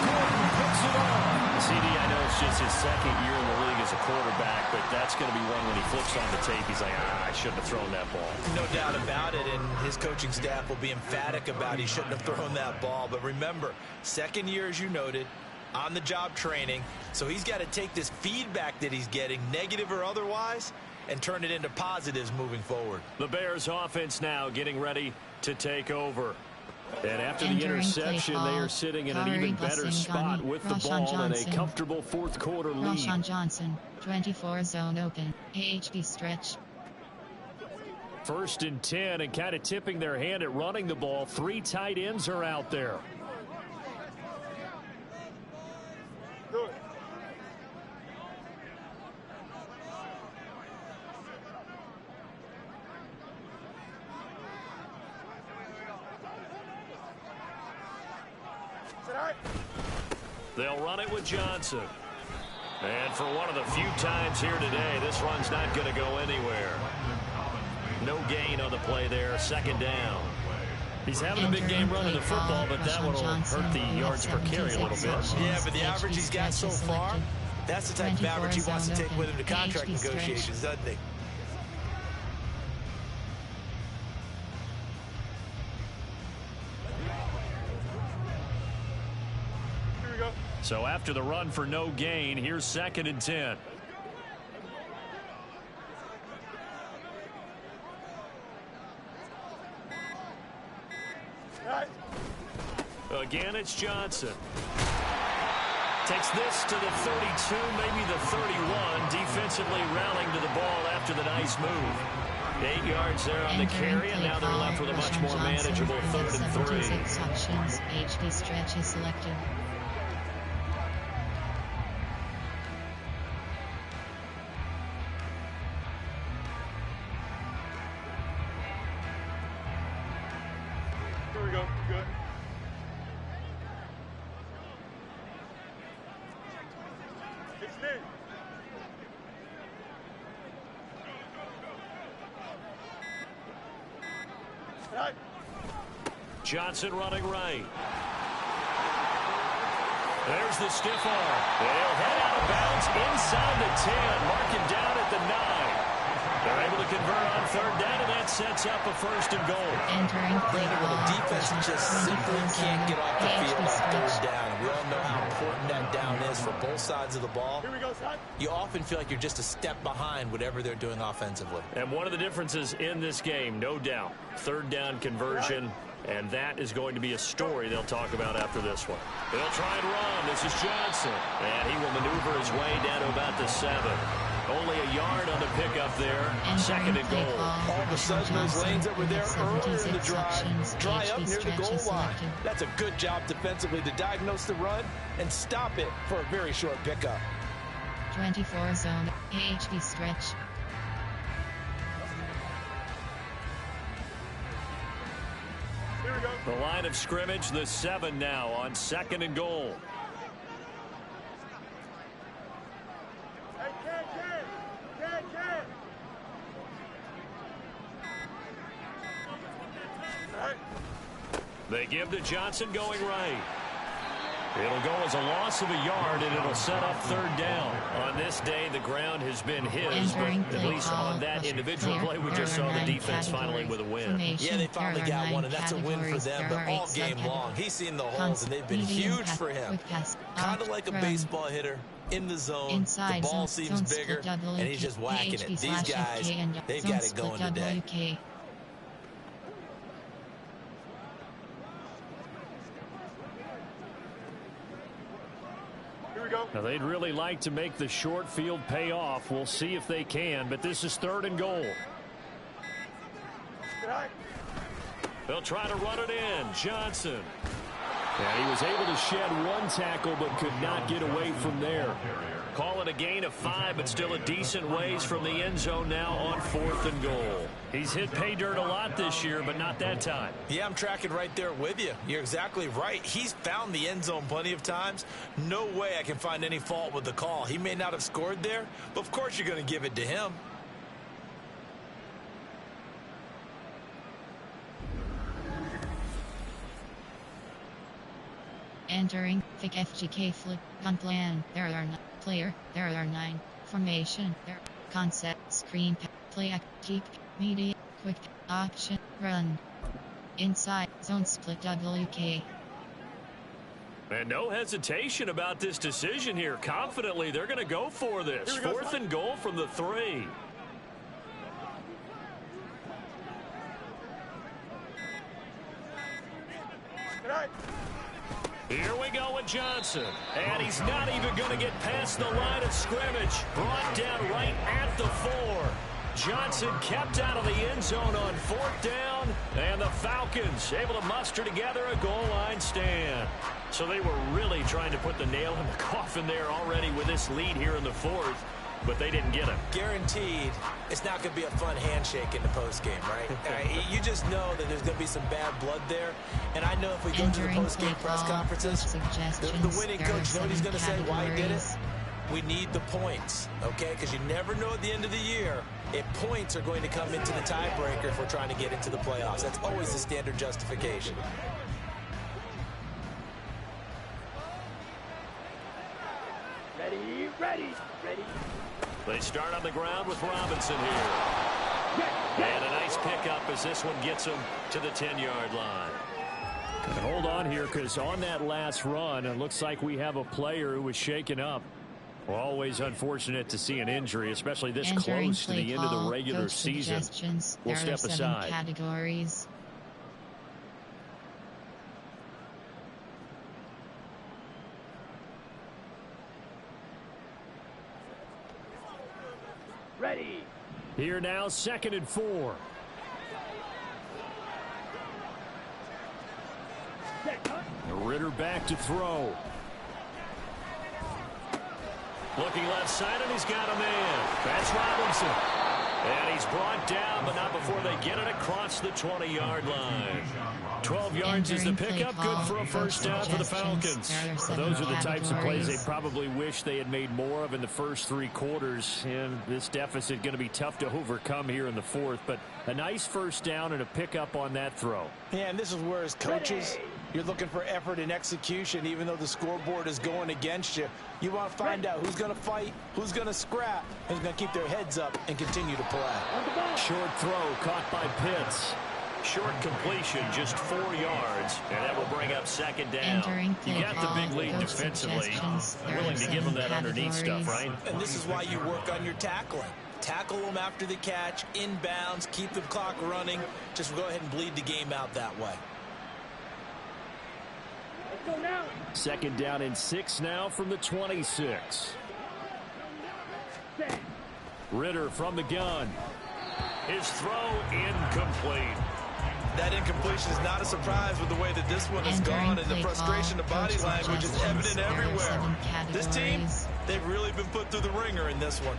Gordon picks it off. CD, I know it's just his second year in the league as a quarterback, but that's going to be one when he flips on the tape. He's like, I shouldn't have thrown that ball. No doubt about it, and his coaching staff will be emphatic about he shouldn't have thrown that ball. But remember, second year, as you noted, on-the-job training, so he's got to take this feedback that he's getting, negative or otherwise, and turn it into positives moving forward. The Bears offense now getting ready to take over. And after the Entering interception, they are sitting in an even better spot with the ball and a comfortable fourth quarter lead. Roshan Johnson, 24 zone open, AHB stretch. 1st and 10, and kind of tipping their hand at running the ball. 3 tight ends are out there. Do it. They'll run it with Johnson. And for one of the few times here today, this run's not going to go anywhere. No gain on the play there, 2nd down. He's having a big game running the football, but that will hurt the yards per carry a little bit. Yeah, but the average he's got so far, that's the type of average he wants to take with him to contract negotiations, doesn't he? So after the run for no gain, here's 2nd and 10. Again, it's Johnson. Takes this to the 32, maybe the 31. Defensively rallying to the ball after the nice move. 8 yards there on the carry, and now they're left with a much more manageable 3rd and 3. HB stretch is selected. Here we go. Good. Extend. Right. Johnson running right. There's the stiff arm. They'll head out of bounds inside the 10, marking down at the 9. They're able to convert on 3rd down, and that sets up a 1st and goal. Entering play When a defense just simply can't get off the field on 3rd down, we all know how important that down is for both sides of the ball. Here we go, son. You often feel like you're just a step behind whatever they're doing offensively. And one of the differences in this game, no doubt, 3rd down conversion, and that is going to be a story they'll talk about after this one. They'll try and run. This is Johnson, and he will maneuver his way down to about the 7. Only a yard on the pickup there. 2nd and goal. All of a sudden, those lanes that were there earlier in the drive dry up near the goal line. That's a good job defensively to diagnose the run and stop it for a very short pickup. 24 zone, AHB stretch. Here we go. The line of scrimmage, the 7 now on 2nd and goal. Hey, Ken. Right. They give to Johnson going right. It'll go as a loss of a yard, and it'll set up 3rd down. On this day, the ground has been his, but at least on that individual play, we just saw the defense finally with a win. Yeah, they finally got one, and that's a win for them, but all game long, he's seen the holes, and they've been huge for him. Kind of like a baseball hitter. In the zone, the ball seems bigger, and he's just whacking it. These guys, they've got it going today. Now, they'd really like to make the short field pay off. We'll see if they can, but this is 3rd and goal. They'll try to run it in. Johnson. And he was able to shed 1 tackle, but could not get away from there. Call it a gain of 5, but still a decent ways from the end zone now on 4th and goal. He's hit pay dirt a lot this year, but not that time. Yeah, I'm tracking right there with you. You're exactly right. He's found the end zone plenty of times. No way I can find any fault with the call. He may not have scored there, but of course you're going to give it to him. Entering, Fick FGK flip, gun plan, there are 9, player, there are 9, formation, there, concept, screen, play act, keep, media, quick, option, run. Inside, zone split WK. And no hesitation about this decision here. Confidently, they're going to go for this. 4th and goal from the 3. Here we go with Johnson. And he's not even going to get past the line of scrimmage. Brought down right at the 4. Johnson kept out of the end zone on 4th down. And the Falcons able to muster together a goal line stand. So they were really trying to put the nail in the coffin there already with this lead here in the 4th. But they didn't get it. Guaranteed, it's not going to be a fun handshake in the postgame, right? You just know that there's going to be some bad blood there. And I know if we go to the postgame press conferences, the winning coach, you know what he's going to say, why he did it? We need the points, okay? Because you never know at the end of the year if points are going to come into the tiebreaker if we're trying to get into the playoffs. That's always the standard justification. Ready. They start on the ground with Robinson here. And a nice pickup as this one gets him to the 10-yard line. And hold on here, because on that last run, it looks like we have a player who was shaken up. Well, always unfortunate to see an injury, especially this close to the end of the regular season. We'll step aside. Categories. Ready. Here now, 2nd and 4. Ritter back to throw. Looking left side, and he's got a man. That's Robinson. And he's brought down, but not before they get it across the 20-yard line. 12 yards is the pickup. Good for a first down for the Falcons. Those are the types of plays they probably wish they had made more of in the first 3 quarters. And this deficit going to be tough to overcome here in the 4th. But a nice first down and a pickup on that throw. Yeah, and this is where as coaches, you're looking for effort and execution, even though the scoreboard is going against you. You want to find out who's going to fight, who's going to scrap, who's going to keep their heads up and continue to play. Short throw caught by Pitts. Short completion, just 4 yards, and that will bring up 2nd down. You got the big lead defensively. Willing to give them that underneath stuff, right? And this is why you work on your tackling. Tackle them after the catch, inbounds, keep the clock running. Just go ahead and bleed the game out that way. Let's go now. 2nd down and 6 now from the 26. Ritter from the gun. His throw incomplete. That incompletion is not a surprise with the way that this one has gone, and the frustration of body language is evident everywhere. This team, they've really been put through the ringer in this one.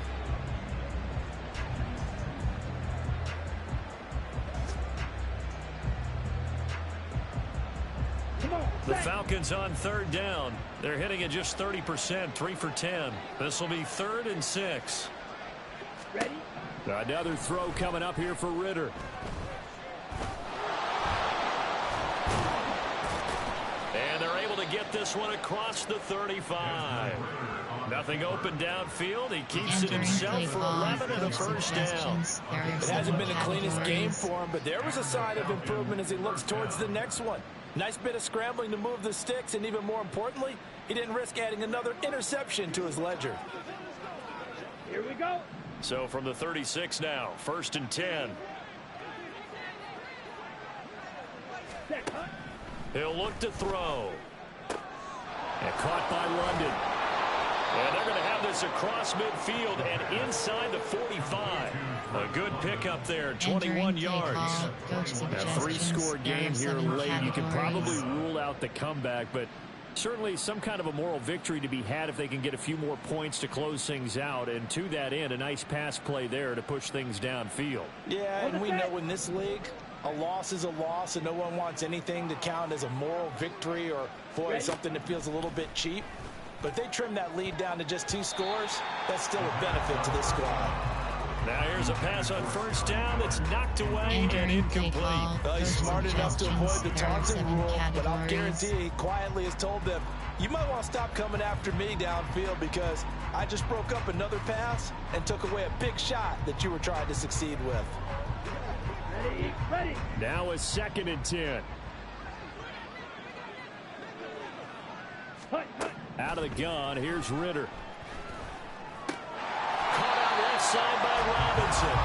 The Falcons on 3rd down. They're hitting at just 30%, 3 for 10. This will be 3rd and 6. Ready? Another throw coming up here for Ritter. And they're able to get this one across the 35. Nothing open downfield. He keeps it himself for 11 and a first down. It hasn't been the cleanest game for him, but there was a sign of improvement as he looks towards the next one. Nice bit of scrambling to move the sticks, and even more importantly, he didn't risk adding another interception to his ledger. Here we go. So from the 36 now, 1st and 10. He'll look to throw. And caught by London. And they're going to have this across midfield and inside the 45. A good pickup there, 21 yards. A 3-score game here late. You can probably rule out the comeback, but certainly some kind of a moral victory to be had if they can get a few more points to close things out. And to that end, a nice pass play there to push things downfield. Yeah, and we know in this league, a loss is a loss, and no one wants anything to count as a moral victory or, boy, something that feels a little bit cheap. But if they trim that lead down to just 2 scores, that's still a benefit to this squad. Now here's a pass on first down that's knocked away and incomplete. Well, he's smart enough to avoid the taunting rule, but I'll guarantee he quietly has told them, you might want to stop coming after me downfield because I just broke up another pass and took away a big shot that you were trying to succeed with. Ready. Now a 2nd and 10. Out of the gun, here's Ritter. Caught out left side by Robinson.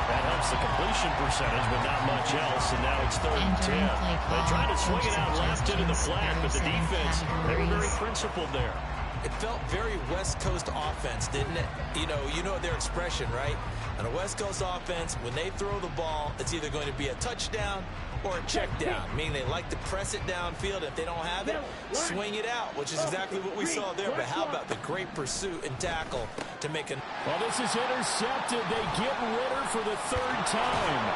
That helps the completion percentage, but not much else, and now it's 3rd and 10. They tried to swing it out left into the flat, but the defense, they were very principled there. It felt very West Coast offense, didn't it? You know their expression, right? On a West Coast offense, when they throw the ball, it's either going to be a touchdown or a check down, meaning they like to press it downfield. If they don't have it, swing it out, which is exactly what we saw there. But how about the great pursuit and tackle to make an... Well, this is intercepted. They get Ritter for the 3rd time.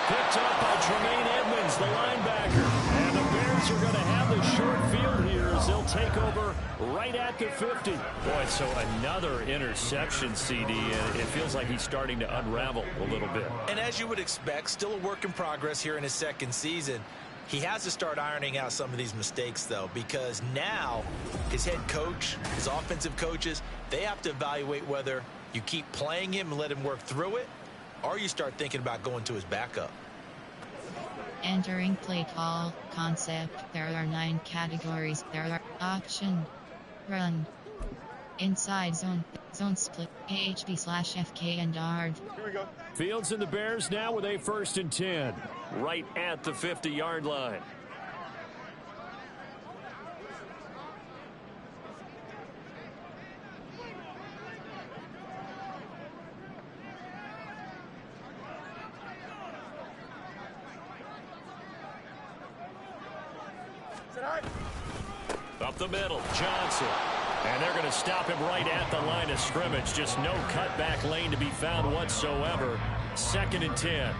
Picked up by Tremaine Edmonds, the linebacker. And the Bears are going to have the short field here as they'll take over right at the 50. Boy, so another interception, CD, and it feels like he's starting to unravel a little bit. And as you would expect, still a work in progress here in his 2nd season. He has to start ironing out some of these mistakes, though, because now his head coach, his offensive coaches, they have to evaluate whether you keep playing him and let him work through it, or you start thinking about going to his backup. Entering play call, concept. There are 9 categories. There are option, run, inside zone, zone split, AHB/FK and yard. Here we go. Fields and the Bears now with a 1st and 10. Right at the 50-yard line. Up the middle, Johnson. And they're going to stop him right at the line of scrimmage. Just no cutback lane to be found whatsoever. 2nd and 10.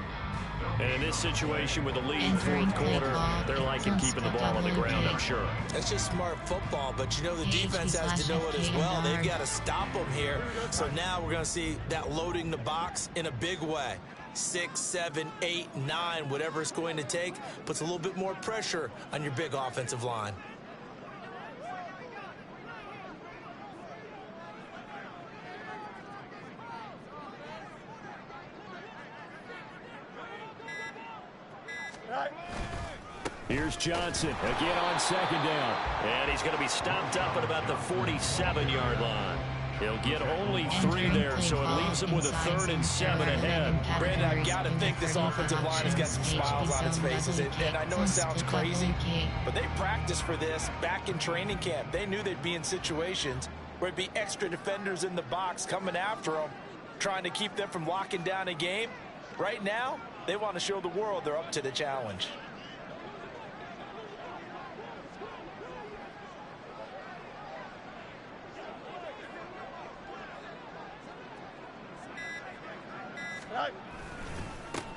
And in this situation with the lead, 4th quarter, they're liking keeping the ball on the ground, I'm sure. That's just smart football, but you know the defense has to know it as well. They've got to stop them here. So now we're going to see that loading the box in a big way. 6, 7, 8, 9, whatever it's going to take, puts a little bit more pressure on your big offensive line. Here's Johnson again on 2nd down. And he's going to be stopped up at about the 47-yard line. He'll get only 3 there, so it leaves him with a 3rd and 7 ahead. Brandon, I've got to think this offensive line has got some smiles on its faces. And I know it sounds crazy, but they practiced for this back in training camp. They knew they'd be in situations where it'd be extra defenders in the box coming after them, trying to keep them from locking down a game. Right now, they want to show the world they're up to the challenge.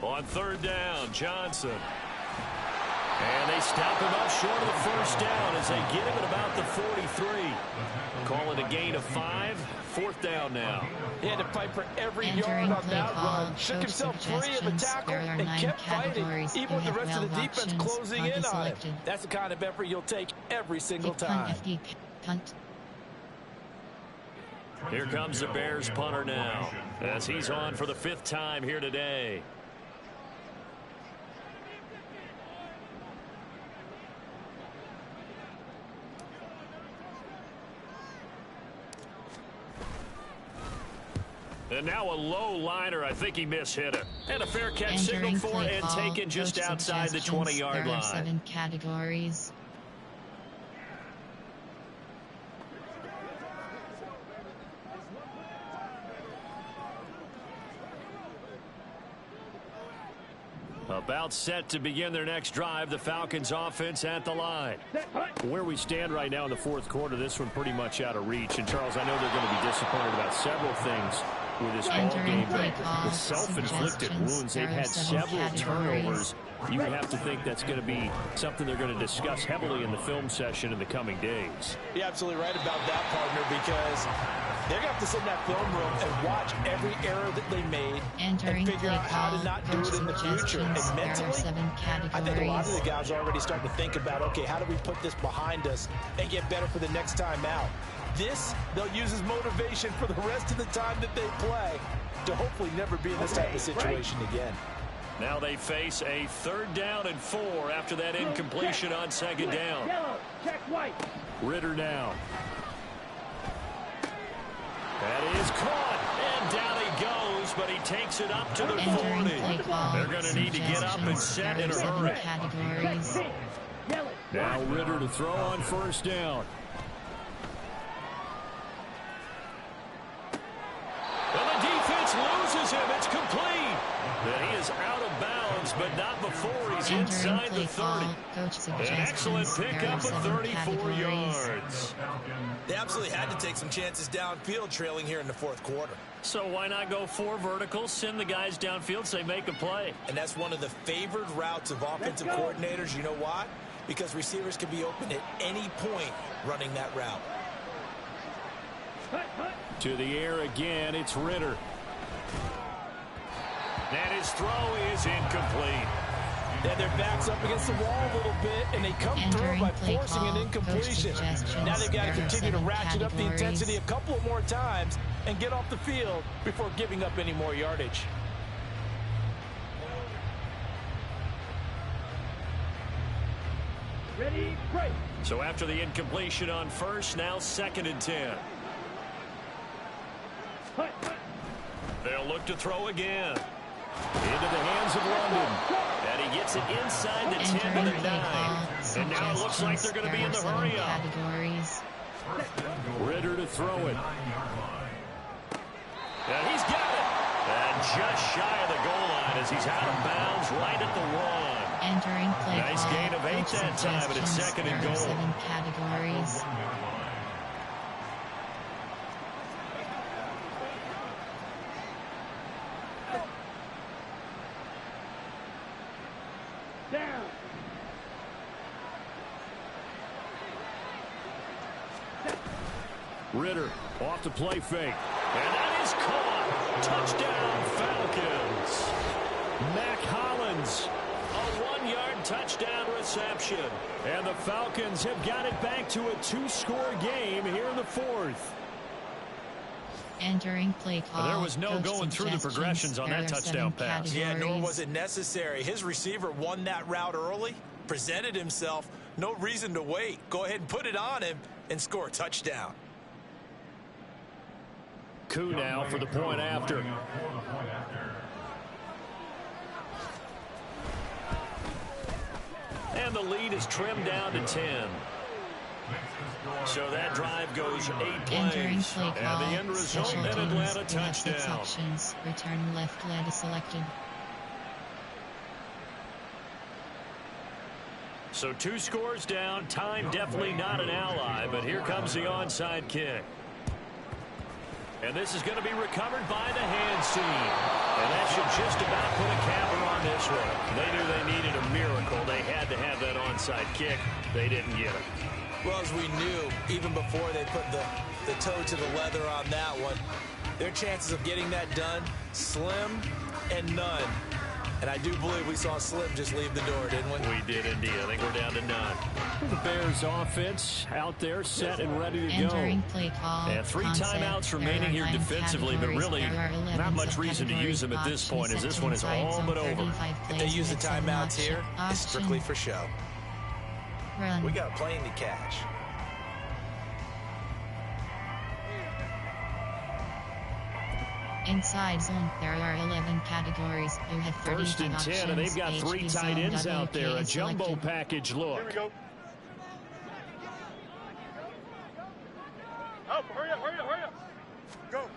On 3rd down, Johnson. And they stop him up short of the 1st down as they get him at about the 43. Call it a gain of 5. 4th down now. He had to fight for every yard on that run. Shook himself free of the tackle and kept fighting, even with the rest of the defense closing in on him. That's the kind of effort you'll take every single time. Here comes the Bears punter now, as he's on for the 5th time here today. And now a low liner. I think he mishit it. And a fair catch signal for and taken just outside the 20-yard line. There are 7 categories. About set to begin their next drive, the Falcons offense at the line. Where we stand right now in the 4th quarter, this one pretty much out of reach. And, Charles, I know they're going to be disappointed about several things with this ball game, but the self-inflicted wounds, they've had several turnovers. You have to think that's going to be something they're going to discuss heavily in the film session in the coming days. You're absolutely right about that, partner, because They're going to have to sit in that film room and watch every error that they made and figure out how to not do it in the future. And mentally, I think a lot of the guys are already starting to think about, okay, how do we put this behind us and get better for the next time out? This, they'll use as motivation for the rest of the time that they play to hopefully never be in this type of situation again. Now they face a 3rd down and 4 after that incompletion on 2nd down. Check white. Ritter now. That is caught, and down he goes, but he takes it up to the 40. They're going to need to get up and set in a hurry. Now Ritter to throw on 1st down. And the defense loses him. It's complete. And he is out of bounds, but not before he's inside the 30. An excellent pickup of 34 yards. They absolutely had to take some chances downfield trailing here in the 4th quarter. So why not go 4 verticals, send the guys downfield, say make a play? And that's one of the favored routes of offensive coordinators. You know why? Because receivers can be open at any point running that route. To the air again, it's Ritter. And his throw is incomplete. Then their back's up against the wall a little bit, and they come through by forcing an incompletion. Now they've got to continue to ratchet up the intensity a couple more times and get off the field before giving up any more yardage. Ready, break. So after the incompletion on 1st, now 2nd and 10. They'll look to throw again. Into the hands of London. And he gets it inside the 10 to the 9. And now it looks like they're going to be in the hurry-up. Ritter to throw it. And he's got it. And just shy of the goal line as he's out of bounds right at the 1. Entering play nice gain of 8 that time, but it's 2nd and goal. 7 categories. Down. Ritter off the play fake. And that is caught. Touchdown, Falcons. Mac Hollins. A 1-yard touchdown reception. And the Falcons have got it back to a 2-score game here in the 4th. Entering play call. There was no going through the progressions on that touchdown pass. Yeah, nor was it necessary. His receiver won that route early, presented himself. No reason to wait. Go ahead and put it on him and score a touchdown. Coup now for the point after. And the lead is trimmed down to 10. So that drive goes 8 plays. Play and the end result, an Atlanta touchdown. Return left leg is selected. So 2 scores down. Time definitely not an ally, but here comes the onside kick. And this is going to be recovered by the hands team. And that should just about put a capper on this one. They knew they needed a miracle. They had to have that onside kick. They didn't get it. Well, as we knew, even before they put the toe to the leather on that one, their chances of getting that done, slim and none. And I do believe we saw Slim just leave the door, didn't we? We did indeed. I think we're down to none. The Bears offense out there set and ready to go. Play call, and 3 timeouts remaining here defensively, but really not much reason to use them at this point as this one is all but over. If they use the timeouts here, it's strictly for show. Run. We got a plane to catch. Inside zone, there are 11 categories. You have 1st and 10, and they've got 3 tight ends out there. A jumbo package look. Here we go. Oh, hurry up. Go.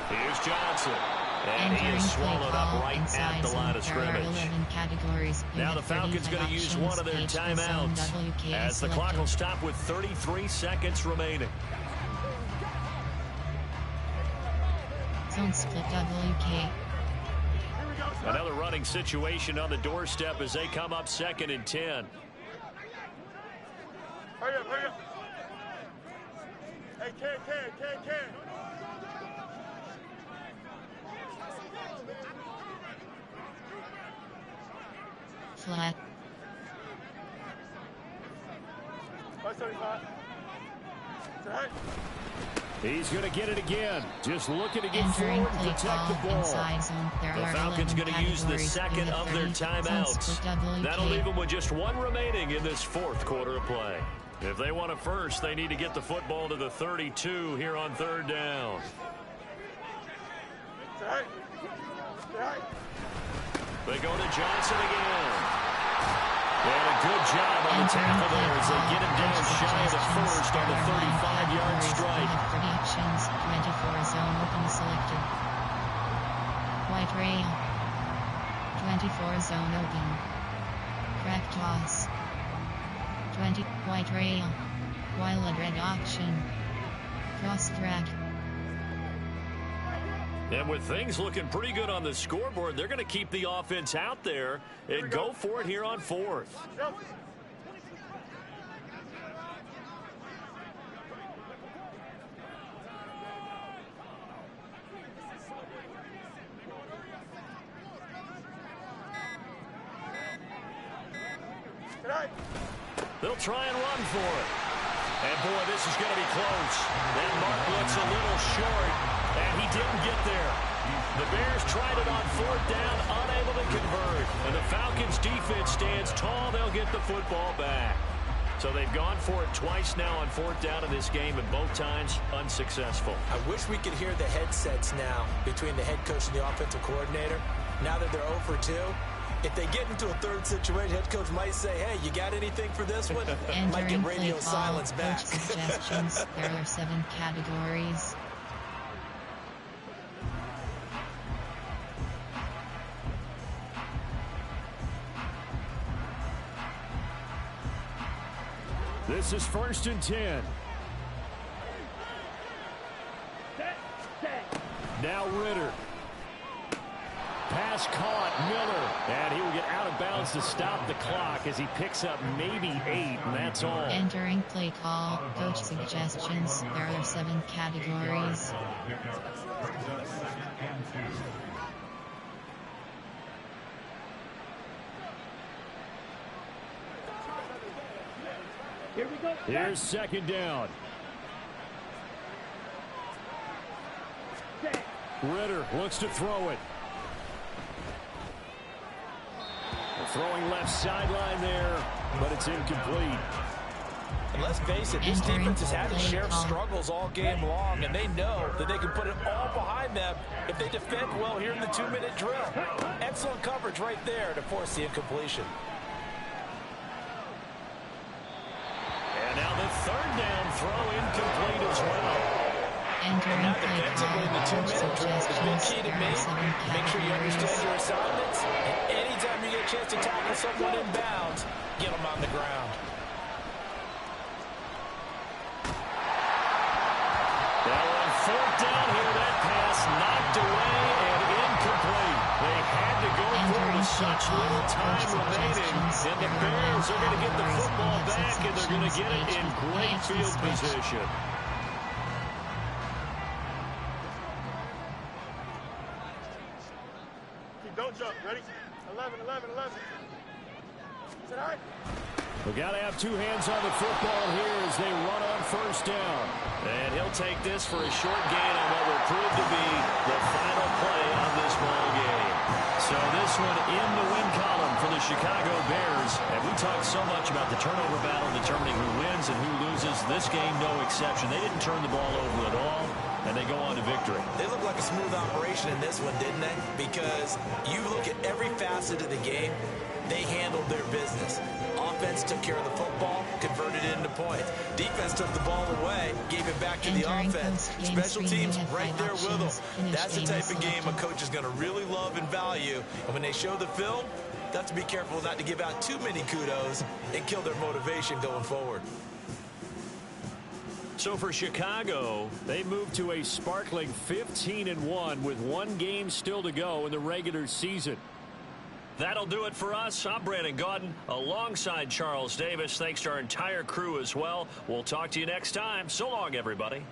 Here's Johnson. And he is swallowed up right at the line of scrimmage. Now the Falcons going to use one of their timeouts as the clock will stop with 33 seconds remaining. Zone split WK. Another running situation on the doorstep as they come up 2nd and 10. Hurry up. Hey, can. Flat. 575. Right. He's going to get it again. Just looking to get Entering forward and play protect the call ball. inside zone. There The are Falcons 11 going to use the categories second in the of their 30 timeouts. zones per That'll WK. leave them with just one remaining in this fourth quarter of play. If they want a first, they need to get the football to the 32 here on third down. Right. They go to Johnson again. And a good job on the tackle there as they get him down shy of the first on the 35-yard strike. Predictions, 24 zone open selected. White rail. 24 zone open. Crack toss. 20 white rail. Wild red option. Cross track. And with things looking pretty good on the scoreboard, they're going to keep the offense out there and go for it here on fourth. They'll try and run for it. And boy, this is going to be close. That mark looks a little short, and he didn't get there. The Bears tried it on fourth down, unable to convert. And the Falcons defense stands tall. They'll get the football back. So they've gone for it twice now on fourth down in this game, and both times unsuccessful. I wish we could hear the headsets now between the head coach and the offensive coordinator. Now that they're 0 for 2. If they get into a third situation, head coach might say, hey, you got anything for this one? Might get radio silence back. Suggestions. There are 7 categories. This is 1st and 10. Now Ritter. Pass caught, Miller, and he will get out of bounds to stop the clock as he picks up maybe 8, and that's all. Entering play call, coach suggestions. There are 7 categories. Here we go. Here's 2nd down. Ritter looks to throw it. Throwing left sideline there, but it's incomplete. And let's face it, this defense has had its share of struggles all game long, and they know that they can put it all behind them if they defend well here in the 2-minute drill. Excellent coverage right there to force the incompletion. And now the 3rd down throw incomplete as well. Entering Now play defensively in the call, 2-minute drill has been key to me. Make sure you understand your assignments, and anytime you get a chance to tackle someone in bounds, get them on the ground. Now on 4th down here, that pass knocked away and incomplete. They had to go for it with such little time remaining, and the Bears are going to get the football back, and they're going to get it in great field position. Don't jump. Ready? 11. Is that all right? We've got to have 2 hands on the football here as they run on 1st down. And he'll take this for a short gain on what will prove to be the final play of this ball game. So this one in the win column for the Chicago Bears. And we talked so much about the turnover battle determining who wins and who loses. This game, no exception. They didn't turn the ball over at all, and they go on to victory. They look like a smooth operation in this one, didn't they? Because you look at every facet of the game, they handled their business. Offense took care of the football, converted it into points. Defense took the ball away, gave it back to the offense. Special teams right there with them. That's the type of game a coach is going to really love and value. And when they show the film, they have to be careful not to give out too many kudos and kill their motivation going forward. So for Chicago, they move to a sparkling 15-1 with 1 game still to go in the regular season. That'll do it for us. I'm Brandon Gaudin alongside Charles Davis. Thanks to our entire crew as well. We'll talk to you next time. So long, everybody.